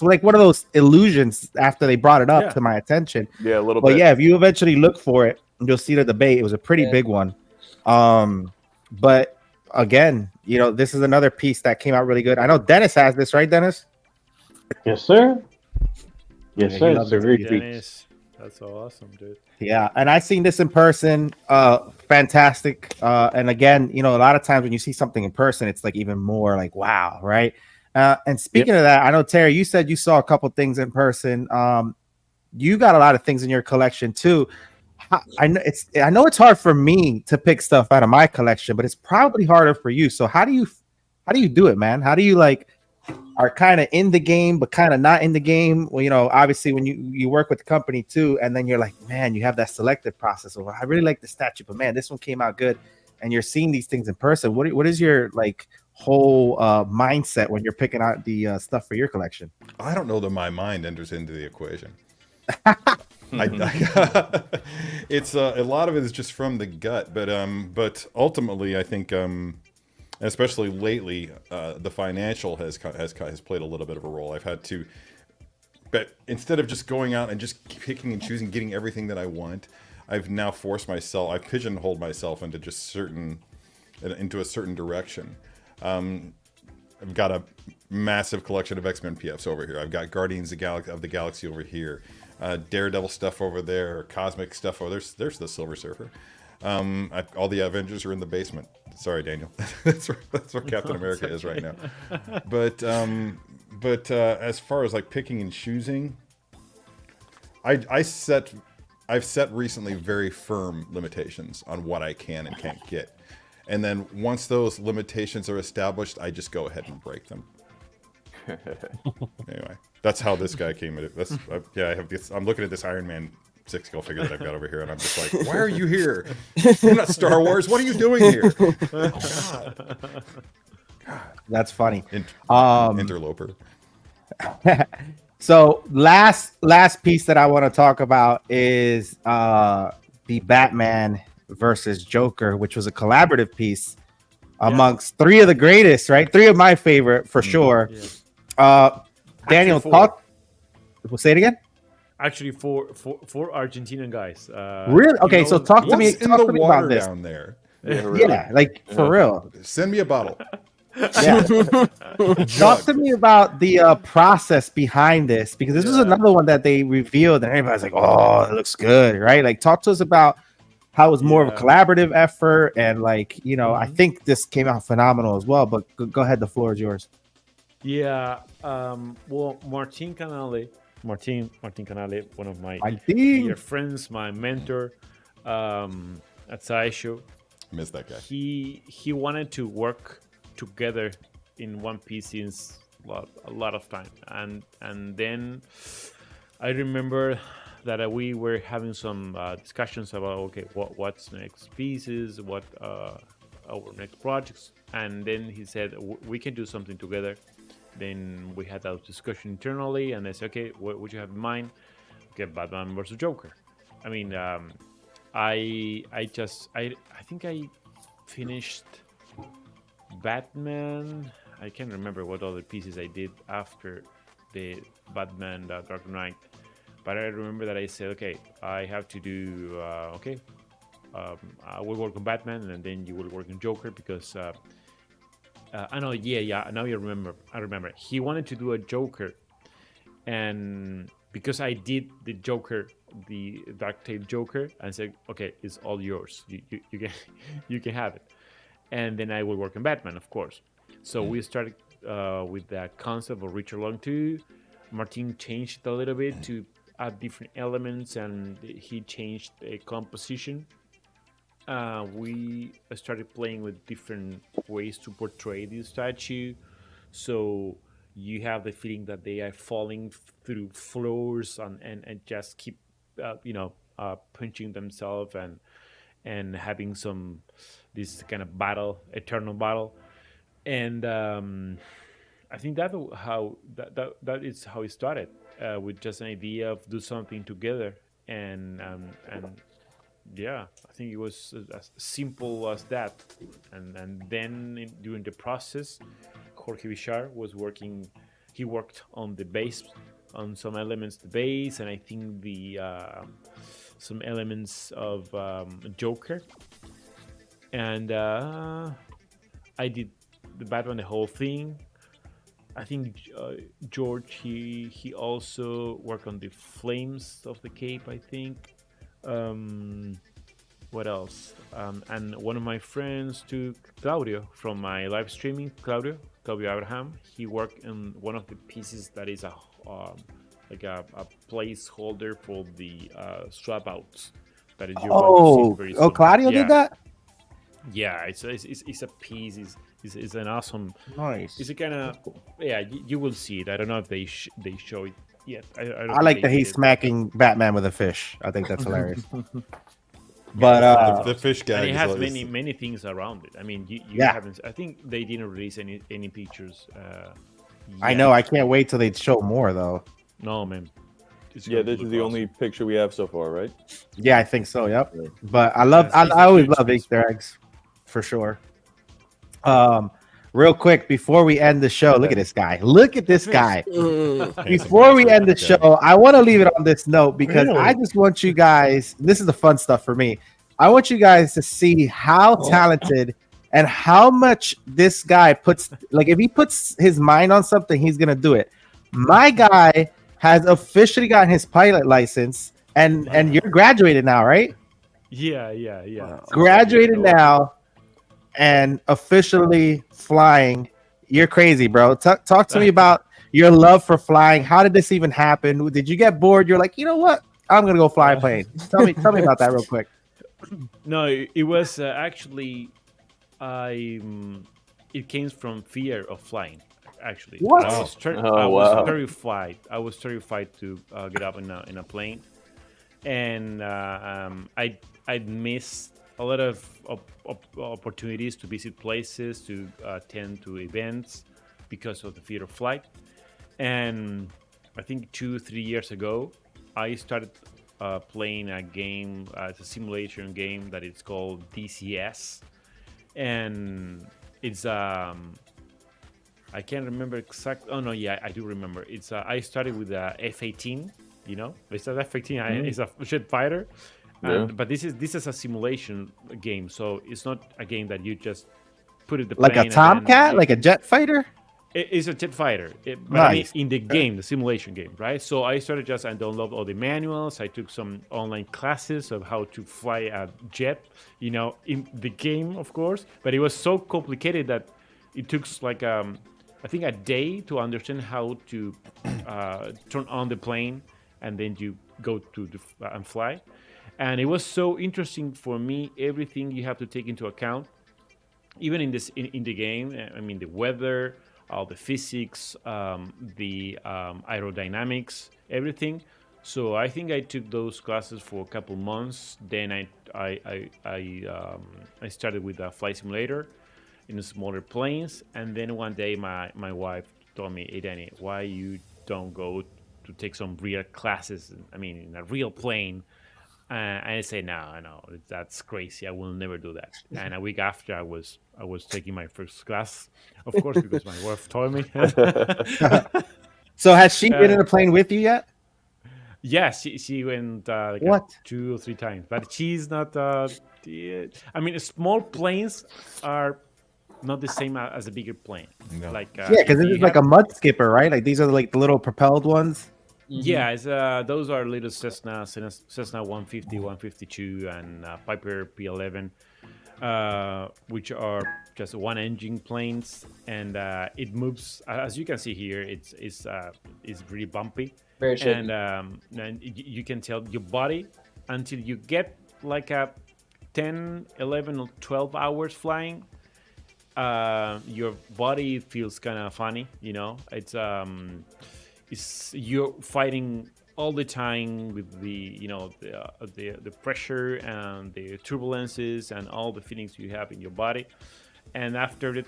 like one of those illusions after they brought it up to my attention. Yeah, a little bit. But yeah, if you eventually look for it, you'll see the debate. It was a pretty big one. But again, this is another piece that came out really good. I know Dennis has this, right, Dennis? Yes, sir. Yes, sir. It's a great piece. That's so awesome, dude. Yeah, and I seen this in person. Fantastic. And again, a lot of times when you see something in person, it's like even more like wow, right? And speaking of that, I know Terry, you said you saw a couple things in person. You got a lot of things in your collection too. I know it's hard for me to pick stuff out of my collection, but it's probably harder for you. So how do you do it, man? How do you are kind of in the game but kind of not in the game? Well, obviously when you work with the company too, and then you're like, man, you have that selective process of I really like the statue, but man, this one came out good, and you're seeing these things in person. What is your whole mindset when you're picking out the stuff for your collection? I don't know that my mind enters into the equation. It's a lot of it is just from the gut, but ultimately I think especially lately the financial has played a little bit of a role. I've had to, but instead of just going out and just picking and choosing, getting everything that I want, I've now I've pigeonholed myself into a certain direction. I've got a massive collection of X-Men PFs over here. I've got Guardians of the Galaxy over here. Daredevil stuff over there, cosmic stuff over there's the Silver Surfer. All the Avengers are in the basement. Sorry, Daniel. that's where Captain America is right now. But as far as picking and choosing, I've set recently very firm limitations on what I can and can't get, and then once those limitations are established, I just go ahead and break them. Anyway, that's how this guy came at it. I have this. I'm looking at this Iron Man 6-scale figure that I've got over here, and I'm just like, why are you here? You're not Star Wars. What are you doing here? Oh, God. That's funny. Interloper. So last piece that I want to talk about is the Batman versus Joker, which was a collaborative piece. amongst three of the greatest, right? Three of my favorite for sure. Daniel, Actually, talk. We'll say it again. Actually, four Argentinian guys. Really? Okay, so talk to me. What's in Talk the to me water about this. down there? Yeah, like for real. Send me a bottle. Yeah. Talk to me about the process behind this, because this was another one that they revealed and everybody's like, oh, it looks good, right? Like, talk to us about how it was more of a collaborative effort, and like, you know, I think this came out phenomenal as well, but go ahead, the floor is yours. Yeah. Well, Martin Canale, one of my dear friends, my mentor at Sideshow. Miss that guy. He wanted to work together in one piece since a lot of time, and then I remember that we were having some discussions about what's next pieces, what our next projects, and then he said we can do something together. Then we had a discussion internally, and I said, okay, what would you have in mind? Okay, Batman versus Joker. I mean, I think I finished Batman. I can't remember what other pieces I did after the Batman Dark Knight, but I remember that I said, okay, I have to do I will work on Batman, and then you will work on Joker, because I know, now I remember he wanted to do a Joker, and because I did the Joker, the Dark Tail Joker, and said, okay, it's all yours, you can have it, and then I will work on Batman, of course. So we started with the concept of Richard Long 2. Martin changed it a little bit to add different elements, and he changed the composition. We started playing with different ways to portray this statue, so you have the feeling that they are falling through floors and just keep punching themselves and having this kind of eternal battle, and I think that is how it started, with just an idea of do something together, and yeah, I think it was as simple as that. And then during the process, Jorge Bichar was working. He worked on the base, on some elements of the base, and I think some elements of Joker. And I did the Batman, the whole thing. I think George, he also worked on the flames of the cape, I think. What else? And one of my friends, too, Claudio, from my live streaming, Claudio Abraham, he worked in one of the pieces that is a placeholder for the swap outs. That is Claudio did that? Yeah, it's a piece. It's an awesome. Nice. It's a kind of you will see it. I don't know if they show it yet. I like that he's smacking Batman with a fish. I think that's hilarious. But the fish guy. And it has many things around it. I mean, you haven't. I think they didn't release any pictures. I know. I can't wait till they show more though. No, man. This is the only picture we have so far, right? Yeah, I think so. Yep. But I always love Easter eggs, for sure. Real quick before we end the show, look at this guy. Look at this guy. Before we end the show, I want to leave it on this note, because I just want you guys. This is the fun stuff for me. I want you guys to see how talented and how much this guy puts. Like, if he puts his mind on something, he's gonna do it. My guy has officially gotten his pilot license, and you're graduated now, right? Yeah. Graduated now, and officially flying. You're crazy, bro. Talk to me about your love for flying. How did this even happen? Did you get bored? You're like, you know what? I'm gonna go fly a plane. Tell me about that real quick. No, it was actually, it came from fear of flying. Actually, what? I was terrified. I was terrified to get up in a plane, and I'd missed a lot of opportunities to visit places, to attend to events because of the fear of flight. And I think 2-3 years ago, I started playing a game, it's a simulation game that it's called DCS. And it's I can't remember exact. Oh no, yeah, I do remember. It's I started with F-18. You know, it's an F-18. It's a jet fighter, and but this is a simulation game, so it's not a game that you just put it the Like a plane Tomcat, like a jet fighter. It's a jet fighter, but Nice. I mean in the game, the simulation game, right? So I started just I downloaded all the manuals. I took some online classes of how to fly a jet, you know, in the game, of course. But it was so complicated that it took like I think a day to understand how to turn on the plane, and then you go to and fly. And it was so interesting for me. Everything you have to take into account, even in this in the game. I mean, the weather, all the physics, the aerodynamics, everything. So I think I took those classes for a couple months. Then I started with a flight simulator in smaller planes, and then one day my wife told me, "Hey, Danny, why you don't go to take some real classes? I mean, in a real plane." I say, no, that's crazy. I will never do that. And a week after, I was taking my first class, of course, because my wife told me. So has she been in a plane with you yet? Yeah, she went like What? 2 or 3 times, but she's not. I mean, small planes are not the same as a bigger plane. No. Like Yeah, because this is like a mud skipper, right? Like these are like the little propelled ones. Yeah, it's, those are little Cessna 150, 152, and Piper P11, which are just one engine planes, and it moves. As you can see here, it's really bumpy, Very shaky. And you can tell your body until you get like a 10, 11, or 12 hours flying. Your body feels kind of funny, you know. You're fighting all the time with the pressure and the turbulences and all the feelings you have in your body. And after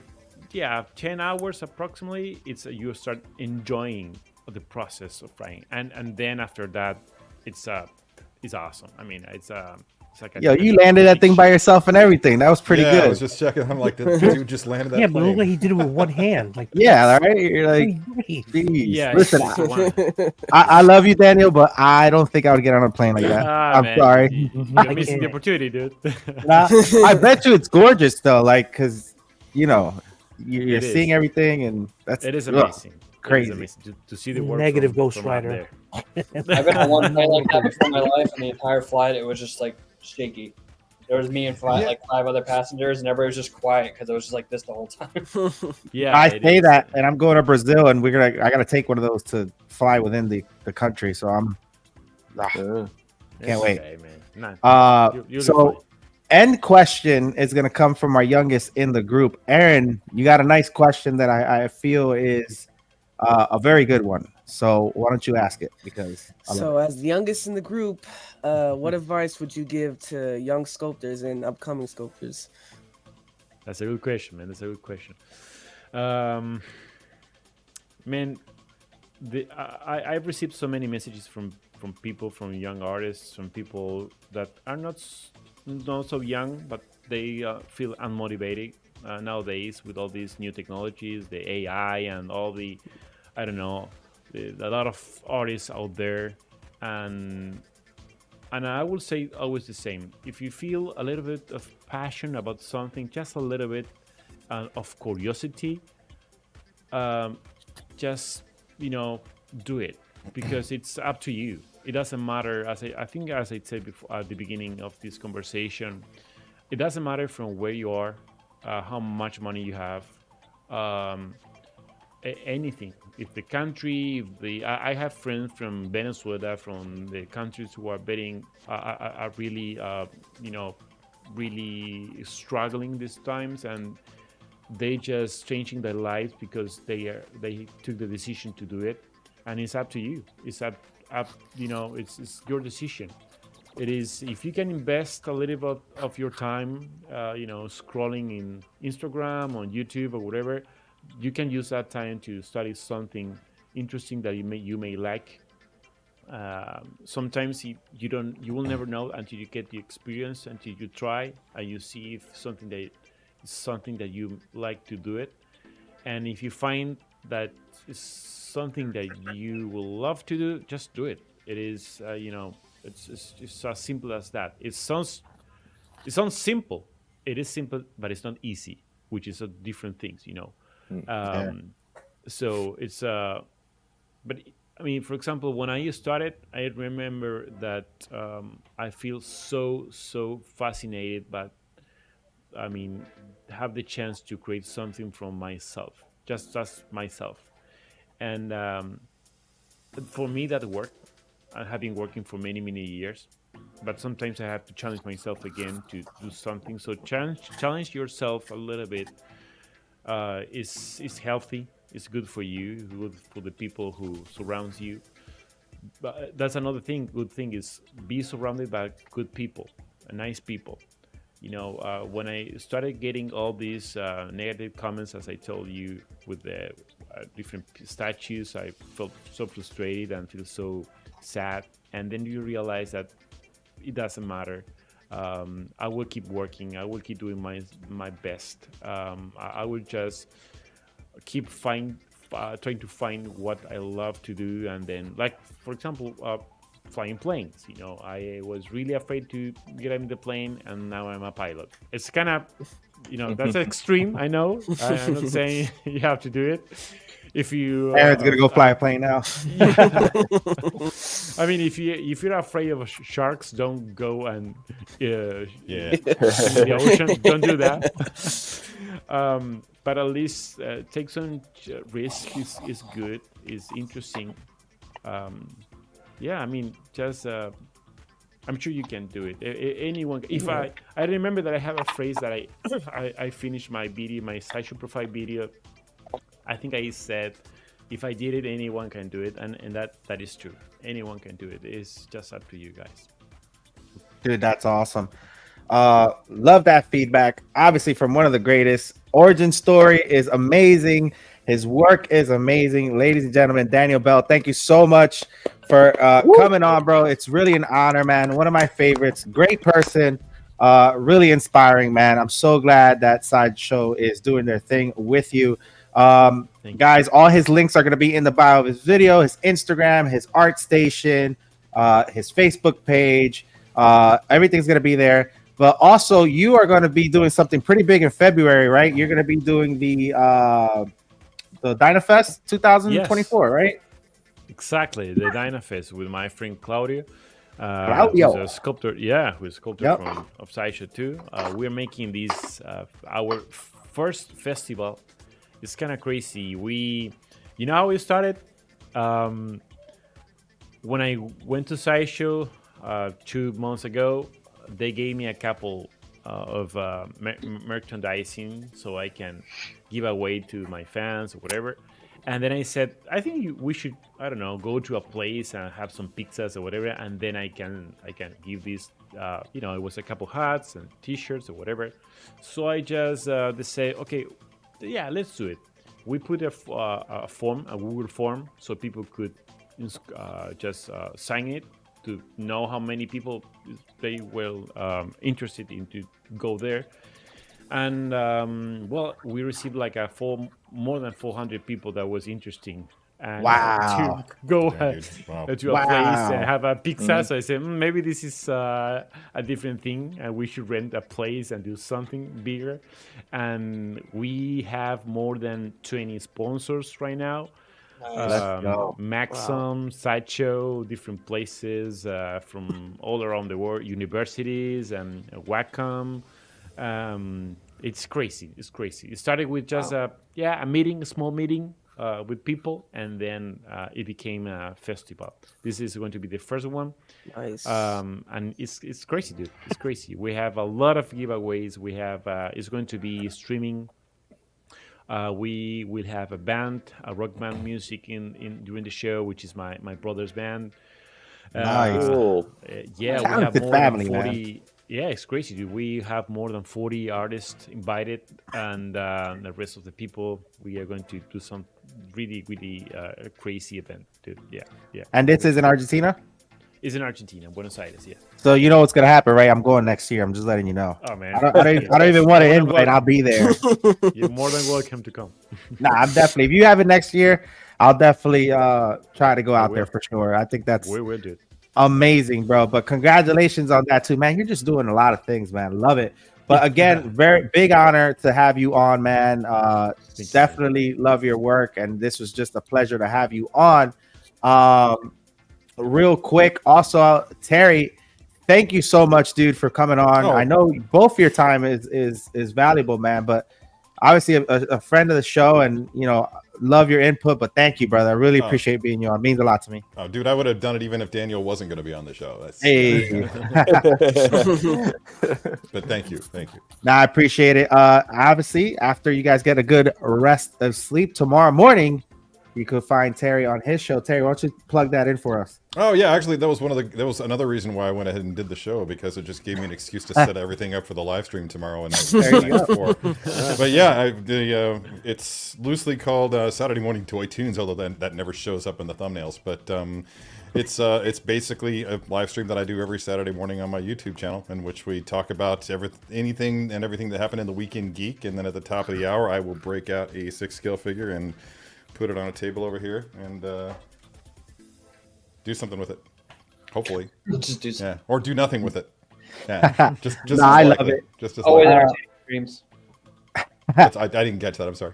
10 hours approximately, you start enjoying the process of flying. And then after that, it's awesome. I mean, it's like Yo, you landed that thing by yourself and everything. That was pretty good. I was just checking. I'm like, the dude just landed that Yeah, but it plane. looked like he did it with one hand. Like, Yeah, all right. You're like, Crazy. geez. Yeah, Listen, it's I love you, Daniel, but I don't think I would get on a plane like that. I'm man, sorry. You're missing the opportunity, dude. I bet you it's gorgeous though, like because you're It is. seeing everything, and It is ugh, amazing. crazy. It is amazing to see the work Negative from Ghost out Rider. there. I've been on one plane like that before in my life, and the entire flight it was just like shaky. There was me and like 5 other passengers, and everybody was just quiet because it was just like this the whole time. Yeah, I it say is. that, and I'm going to Brazil, and I gotta take one of those to fly within the country. So I'm can't wait. Okay, man. Nah, you'll be So fine. end question is gonna come from our youngest in the group, Aaron. You got a nice question that I feel is a very good one. So why don't you ask it? Because So, as the youngest in the group, what advice would you give to young sculptors and upcoming sculptors? That's a good question, man. That's a good question. Man, I've received so many messages from people, from young artists, from people that are not so young, but they feel unmotivated nowadays with all these new technologies, the AI, and all the, I don't know, a lot of artists out there, and I will say always the same. If you feel a little bit of passion about something, just a little bit of curiosity, just do it, because it's up to you. It doesn't matter. I think as I said before at the beginning of this conversation, it doesn't matter from where you are, how much money you have, anything. If the country, I have friends from Venezuela, from the countries who are are really, really struggling these times, and they just changing their lives because they took the decision to do it, and it's up to you. It's up it's your decision. It is, if you can invest a little bit of your time, scrolling in Instagram, on YouTube, or whatever, you can use that time to study something interesting that you may like. Sometimes you will never know until you get the experience, until you try and you see if something that something that you like to do it, and if you find that it's something that you will love to do, just do it. It is, it's as simple as that. It sounds simple. It is simple, but it's not easy, which is a different things, So it's but I mean, for example, when I started, I remember that I feel so fascinated, but I mean, have the chance to create something from myself, just as myself, and for me that worked. I have been working for many years, but sometimes I have to challenge myself again to do something. So challenge yourself a little bit. Is healthy. It's good for you. Good for the people who surrounds you. But that's another thing. Good thing is be surrounded by good people, nice people. When I started getting all these negative comments, as I told you, with the different statues, I felt so frustrated and feel so sad. And then you realize that it doesn't matter. I will keep working. I will keep doing my best. I will just keep trying to find what I love to do, and then, like for example, flying planes. I was really afraid to get in the plane, and now I'm a pilot. It's kind of, that's extreme. I know. I'm not saying you have to do it. If you, Aaron's gonna go fly a plane now. Yeah. I mean, if you're afraid of sharks, don't go and in the ocean. Don't do that. But at least take some risk. Is good. Is interesting. I mean, just I'm sure you can do it. Anyone. If I remember that I have a phrase that I finished my video, my Sideshow profile video. I think I said, if I did it, anyone can do it, and that is true. Anyone can do it. It's just up to you guys. Dude, that's awesome. Love that feedback. Obviously, from one of the greatest. Origin story is amazing. His work is amazing. Ladies and gentlemen, Daniel Bell, thank you so much for coming on, bro. It's really an honor, man. One of my favorites. Great person. Really inspiring, man. I'm so glad that Sideshow is doing their thing with you. Guys, all his links are going to be in the bio of his video, his Instagram, his art station, his Facebook page. Everything's going to be there. But also, you are going to be doing something pretty big in February, right? You're going to be doing the DynaFest 2024, right? Exactly, the DynaFest with my friend Claudio. Claudio, who's a sculptor. Yeah, who's a sculptor of Sideshow too. We're making this our first festival. It's kind of crazy. You know how we started? When I went to Sideshow 2 months ago, they gave me a couple of merchandising so I can give away to my fans or whatever. And then I said, I think we should, I don't know, go to a place and have some pizzas or whatever, and then I can give this. It was a couple hats and T-shirts or whatever. So I just say, okay. Yeah, let's do it. We put a form, a Google form, so people could just sign it to know how many people they were interested in to go there. And we received like more than 400 people that was interesting. And to go to a place and have a pizza. So I said, maybe this is a different thing, and we should rent a place and do something bigger. And we have more than 20 sponsors right now. Maxim, Sideshow, different places from all around the world, universities and Wacom. It's crazy. It's crazy. It started with just a small meeting. With people, and then it became a festival. This is going to be the first one. Nice. And it's crazy, dude. It's crazy. We have a lot of giveaways. We have it's going to be streaming. We will have a rock band music in during the show, which is my brother's band. Nice. We have more than 40. Yeah, it's crazy, dude. We have more than 40 artists invited, and the rest of the people, we are going to do some really crazy event, dude. Yeah. And this is in Argentina? It's in Argentina, Buenos Aires. Yeah. So you know what's gonna happen, right? I'm going next year. I'm just letting you know. Oh man, I don't even want to invite. I'll be there. You're more than welcome to come. Nah, I'm definitely. If you have it next year, I'll definitely try to go out there for sure. I think that's we will do it. Amazing, bro. But congratulations on that too, man. You're just doing a lot of things, man. Love it. But again, very big honor to have you on, man. Definitely love your work, and this was just a pleasure to have you on. Real quick, also, Terry, thank you so much, dude, for coming on. I know both your time is valuable, man. But obviously, a friend of the show, and love your input. But thank you, brother. I really appreciate being you on. It means a lot to me. Oh, dude, I would have done it even if Daniel wasn't going to be on the show. Hey. But thank you. Nah, I appreciate it. Obviously, after you guys get a good rest of sleep tomorrow morning, you could find Terry on his show. Terry, why don't you plug that in for us? Oh yeah, actually, that was another reason why I went ahead and did the show, because it just gave me an excuse to set everything up for the live stream tomorrow and But yeah, it's loosely called Saturday Morning Toy Tunes, although that never shows up in the thumbnails. But it's basically a live stream that I do every Saturday morning on my YouTube channel, in which we talk about anything and everything that happened in the Weekend Geek, and then at the top of the hour, I will break out a 6-scale figure and put it on a table over here and do something with it. Hopefully, just do something. Yeah, or do nothing with it. Yeah, just no, I love it. Just as always entertaining streams. I didn't catch that. I'm sorry.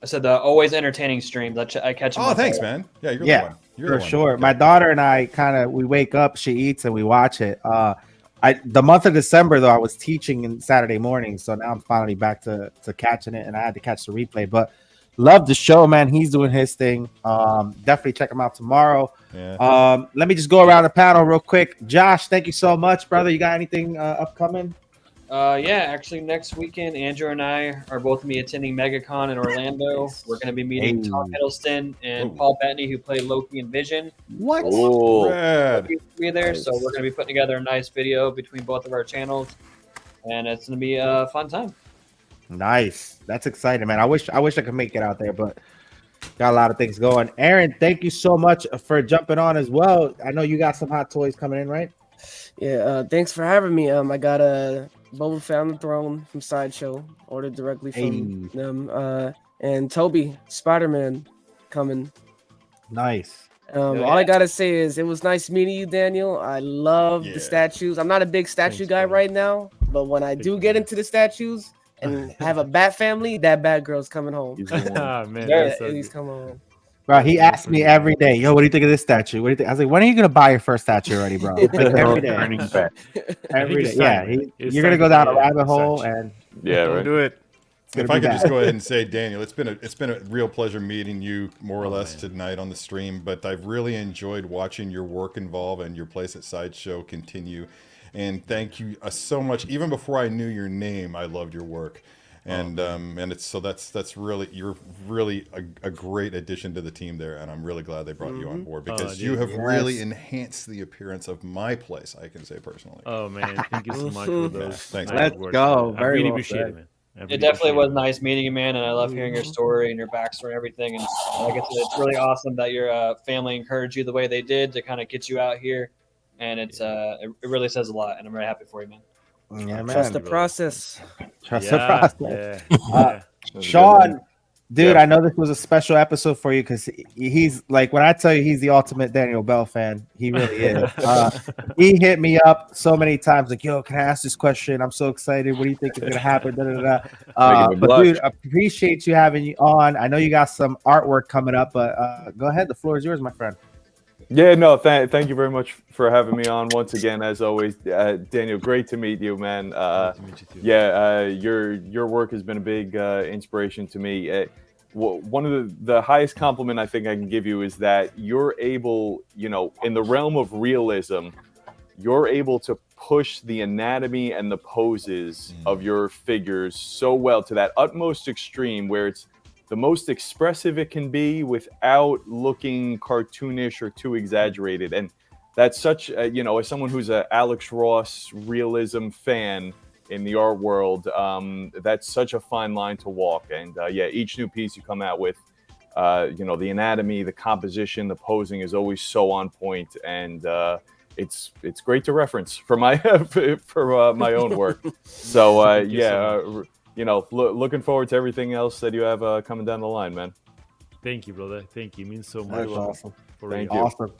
I said the always entertaining streams. I catch them. Oh, thanks, man. Yeah, you're the one. You're for the one. sure. My daughter and I we wake up, she eats, and we watch it. The month of December though, I was teaching in Saturday morning, so now I'm finally back to catching it, and I had to catch the replay. But love the show, man. He's doing his thing. Definitely check him out tomorrow. Yeah. Let me just go around the panel real quick. Josh, thank you so much, brother. You got anything upcoming? Yeah, actually, next weekend, Andrew and I are both going to be attending MegaCon in Orlando. We're going to be meeting Tom Hiddleston and Paul Bettany, who played Loki and Vision. What? Rad. We're there, so we're going to be putting together a nice video between both of our channels, and it's going to be a fun time. Nice. That's exciting, man. I wish I could make it out there, but got a lot of things going. Aaron, thank you so much for jumping on as well. I know you got some hot toys coming in, right? Yeah, thanks for having me. I got a Boba Fett on the Throne from Sideshow, ordered directly from them. And Toby, Spider-Man, coming. Nice. All I gotta say is it was nice meeting you, Daniel. I love the statues. I'm not a big statue guy right now, but when I do get into the statues and have a Bat family, that Batgirl's coming home. Oh, man, he's coming home. Bro, he asked me every day, yo, what do you think of this statue? What do you think? I was like, when are you gonna buy your first statue already, bro? Like, every day. Every day. Yeah, you're gonna go down a rabbit hole and right. Do it. If I could just go ahead and say, Daniel, it's been a real pleasure meeting you more or less tonight on the stream, but I've really enjoyed watching your work evolve and your place at Sideshow continue. And thank you so much. Even before I knew your name, I loved your work. And that's really, you're really a great addition to the team there, and I'm really glad they brought you on board, because you have really enhanced the appearance of my place, I can say personally. Oh man, thank you so much for those. Thanks. Let's go. I really appreciate it, man. It definitely was nice meeting you, man, and I love hearing your story and your backstory and everything. And like I said, it's really awesome that your family encouraged you the way they did to kind of get you out here, and it really says a lot, and I'm very happy for you, man. Yeah, man. Trust the process. Trust the process. Yeah. Sean, dude, I know this was a special episode for you because he's like, when I tell you he's the ultimate Daniel Bell fan, he really is. He hit me up so many times, like, yo, can I ask this question? I'm so excited. What do you think is gonna happen? But dude, I appreciate you having you on. I know you got some artwork coming up, but go ahead. The floor is yours, my friend. Yeah, no, thank you very much for having me on once again, as always. Daniel, great to meet you, man. Your work has been a big inspiration to me. One of the highest compliment I think I can give you is that you're able, in the realm of realism, you're able to push the anatomy and the poses of your figures so well to that utmost extreme where it's the most expressive it can be without looking cartoonish or too exaggerated. And that's such, as someone who's a Alex Ross realism fan in the art world, that's such a fine line to walk. And each new piece you come out with, the anatomy, the composition, the posing is always so on point. And it's great to reference for my for my own work. So looking forward to everything else that you have coming down the line, man. Thank you, brother. Thank you. It means so much. That's awesome. Thank you. Awesome.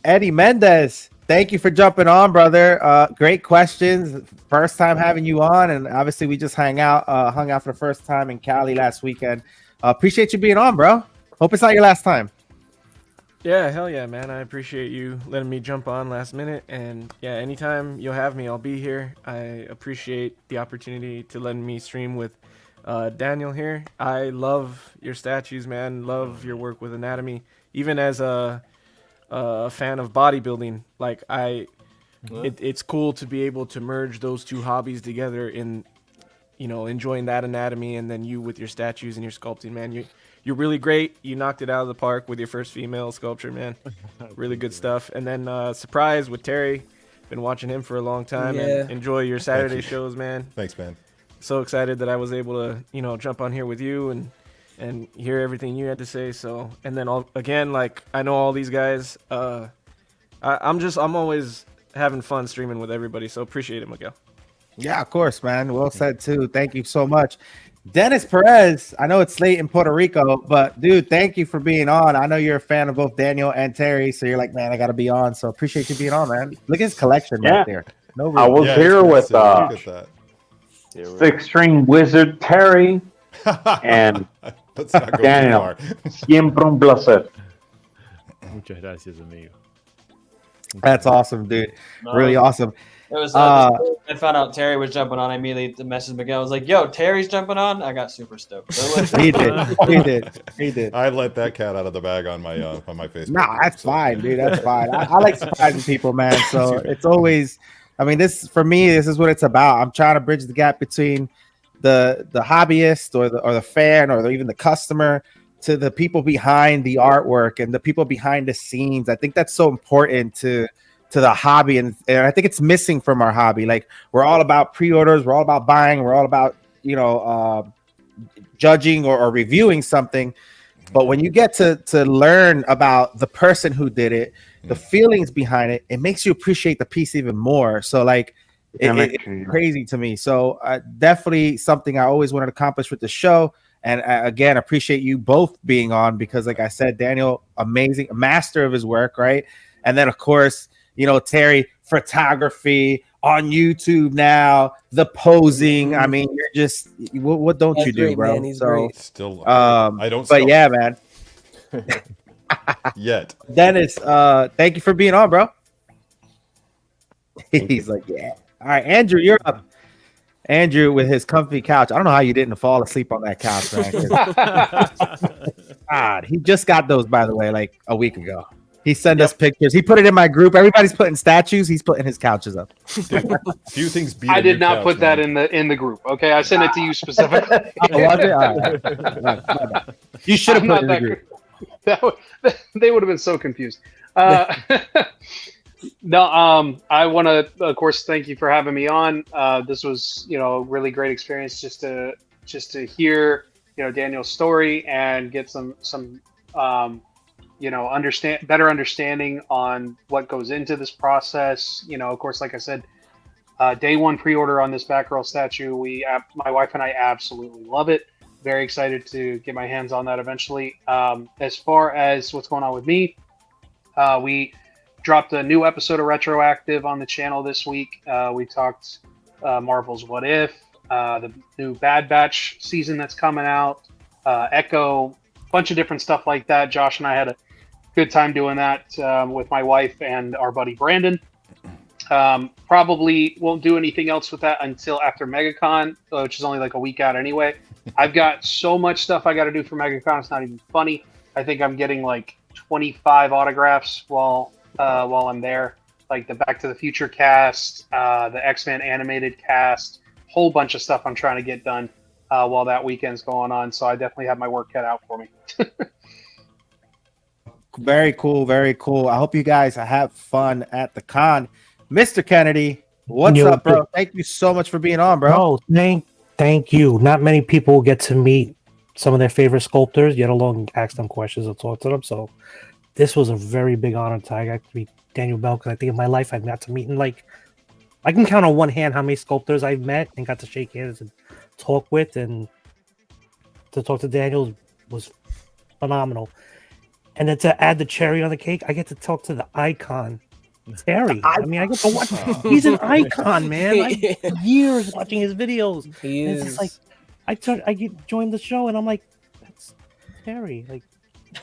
Eddie Mendez, thank you for jumping on, brother. Great questions. First time having you on, and obviously we just hung out for the first time in Cali last weekend. Appreciate you being on, bro. Hope it's not your last time. Yeah, hell yeah, man. I appreciate you letting me jump on last minute. And yeah, anytime you'll have me, I'll be here. I appreciate the opportunity to letting me stream with Daniel here. I love your statues, man. Love your work with anatomy. Even as a fan of bodybuilding, like it's cool to be able to merge those two hobbies together in, enjoying that anatomy and then you with your statues and your sculpting, man. You're really great. You knocked it out of the park with your first female sculpture, man. Really good stuff. And then Surprise with Terry. Been watching him for a long time and enjoy your Saturday shows, man. Thanks, man. So excited that I was able to, jump on here with you and hear everything you had to say. So, and then again, I know all these guys. I'm always having fun streaming with everybody. So appreciate it, Miguel. Yeah, of course, man. Well said too. Thank you so much. Dennis Perez, I know it's late in Puerto Rico, but dude, thank you for being on. I know you're a fan of both Daniel and Terry, so you're like, man, I gotta be on. So appreciate you being on, man. Look at his collection right there. I was here with Six String Wizard Terry and Daniel. Siempre un placer. Muchas gracias, amigo. That's awesome, dude. Really awesome. It was. I found out Terry was jumping on. I immediately messaged Miguel. I was like, "Yo, Terry's jumping on." I got super stoked. He did. I let that cat out of the bag on my Facebook. Nah, that's fine, dude. That's fine. I like surprising people, man. So it's always. I mean, this for me. This is what it's about. I'm trying to bridge the gap between the hobbyist or the fan or even the customer to the people behind the artwork and the people behind the scenes. I think that's so important to the hobby, and I think it's missing from our hobby. Like, we're all about pre-orders, we're all about buying, we're all about judging or reviewing something, but when you get to learn about the person who did it, the feelings behind it, it makes you appreciate the piece even more. So it's crazy to me. So definitely something I always wanted to accomplish with the show. And again, appreciate you both being on, because like I said, Daniel, amazing, master of his work, right? And then of course, Terry, photography on YouTube now, the posing. I mean, you're just what don't you do, bro? Man. He's great. Still, I don't. But yeah, man. Yet, Dennis, thank you for being on, bro. He's like, yeah. All right, Andrew, you're up. Andrew with his comfy couch. I don't know how you didn't fall asleep on that couch, man. God, he just got those, by the way, like a week ago. He sent us pictures. He put it in my group. Everybody's putting statues. He's putting his couches up. Few things beat. I did not put that in the group. Okay, I sent it to you specifically. You should have put it in the group. They would have been so confused. No, I want to, of course, thank you for having me on. This was, a really great experience just to hear, Daniel's story and get some better understanding on what goes into this process. Of course, like I said, day one pre-order on this Batgirl statue. My wife and I absolutely love it. Very excited to get my hands on that eventually. As far as what's going on with me, we dropped a new episode of Retroactive on the channel this week. We talked Marvel's What If, the new Bad Batch season that's coming out, Echo, bunch of different stuff like that. Josh and I had a good time doing that with my wife and our buddy Brandon. Probably won't do anything else with that until after MegaCon, which is only like a week out anyway. I've got so much stuff I got to do for MegaCon. It's not even funny. I think I'm getting like 25 autographs while I'm there. Like the Back to the Future cast, the X-Men animated cast, whole bunch of stuff I'm trying to get done while that weekend's going on. So I definitely have my work cut out for me. Very cool, very cool. I hope you guys have fun at the con. Mr. Kennedy, what's up, bro? Thank you so much for being on, bro. Oh, thank you. Not many people get to meet some of their favorite sculptors, yet alone ask them questions and talk to them. So this was a very big honor I got to meet Daniel Bell, because I think in my life I've got to meet, and like I can count on one hand how many sculptors I've met and got to shake hands and talk with, and to talk to Daniel was phenomenal. And then to add the cherry on the cake, I get to talk to the icon, Terry. I mean, I get to watch. He's an icon, man. I years watching his videos. He and it's is. just like I joined the show, and I'm like, that's Terry. Like,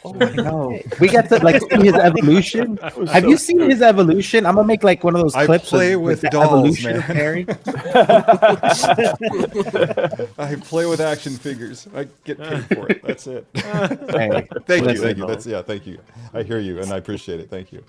oh I know. We get to like see his evolution. Have you seen his evolution? I'm gonna make like one of those I clips. play with the dolls, evolution man. of Terry. I play with action figures. I get paid for it. That's it. Hey, thank you. listen, Thank you. Thank you. I hear you and I appreciate it. Thank you.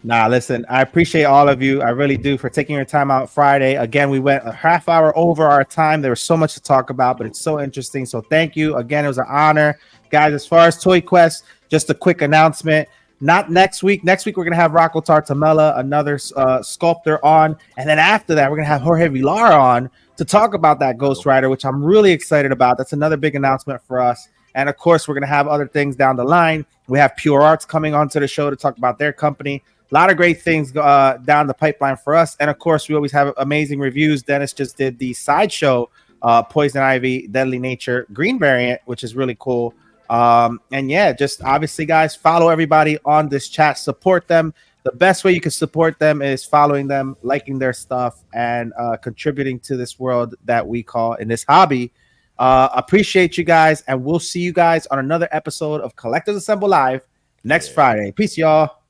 Nah, listen, I appreciate all of you. I really do, for taking your time out Friday. Again, we went a half hour over our time. There was so much to talk about, but it's so interesting. So thank you. Again, it was an honor. Guys, as far as Toy Quest, just a quick announcement. Not next week. Next week, we're going to have Rocco Tartamella, another sculptor, on. And then after that, we're going to have Jorge Villar on to talk about that Ghost Rider, which I'm really excited about. That's another big announcement for us. And of course, we're going to have other things down the line. We have Pure Arts coming onto the show to talk about their company. A lot of great things down the pipeline for us. And of course, we always have amazing reviews. Dennis just did the Sideshow Poison Ivy Deadly Nature green variant, which is really cool. And yeah, just obviously, guys, follow everybody on this chat. Support them. The best way you can support them is following them, liking their stuff, and contributing to this world that we call, in this hobby. Appreciate you guys, and we'll see you guys on another episode of Collectors Assemble Live next Friday. Peace, y'all.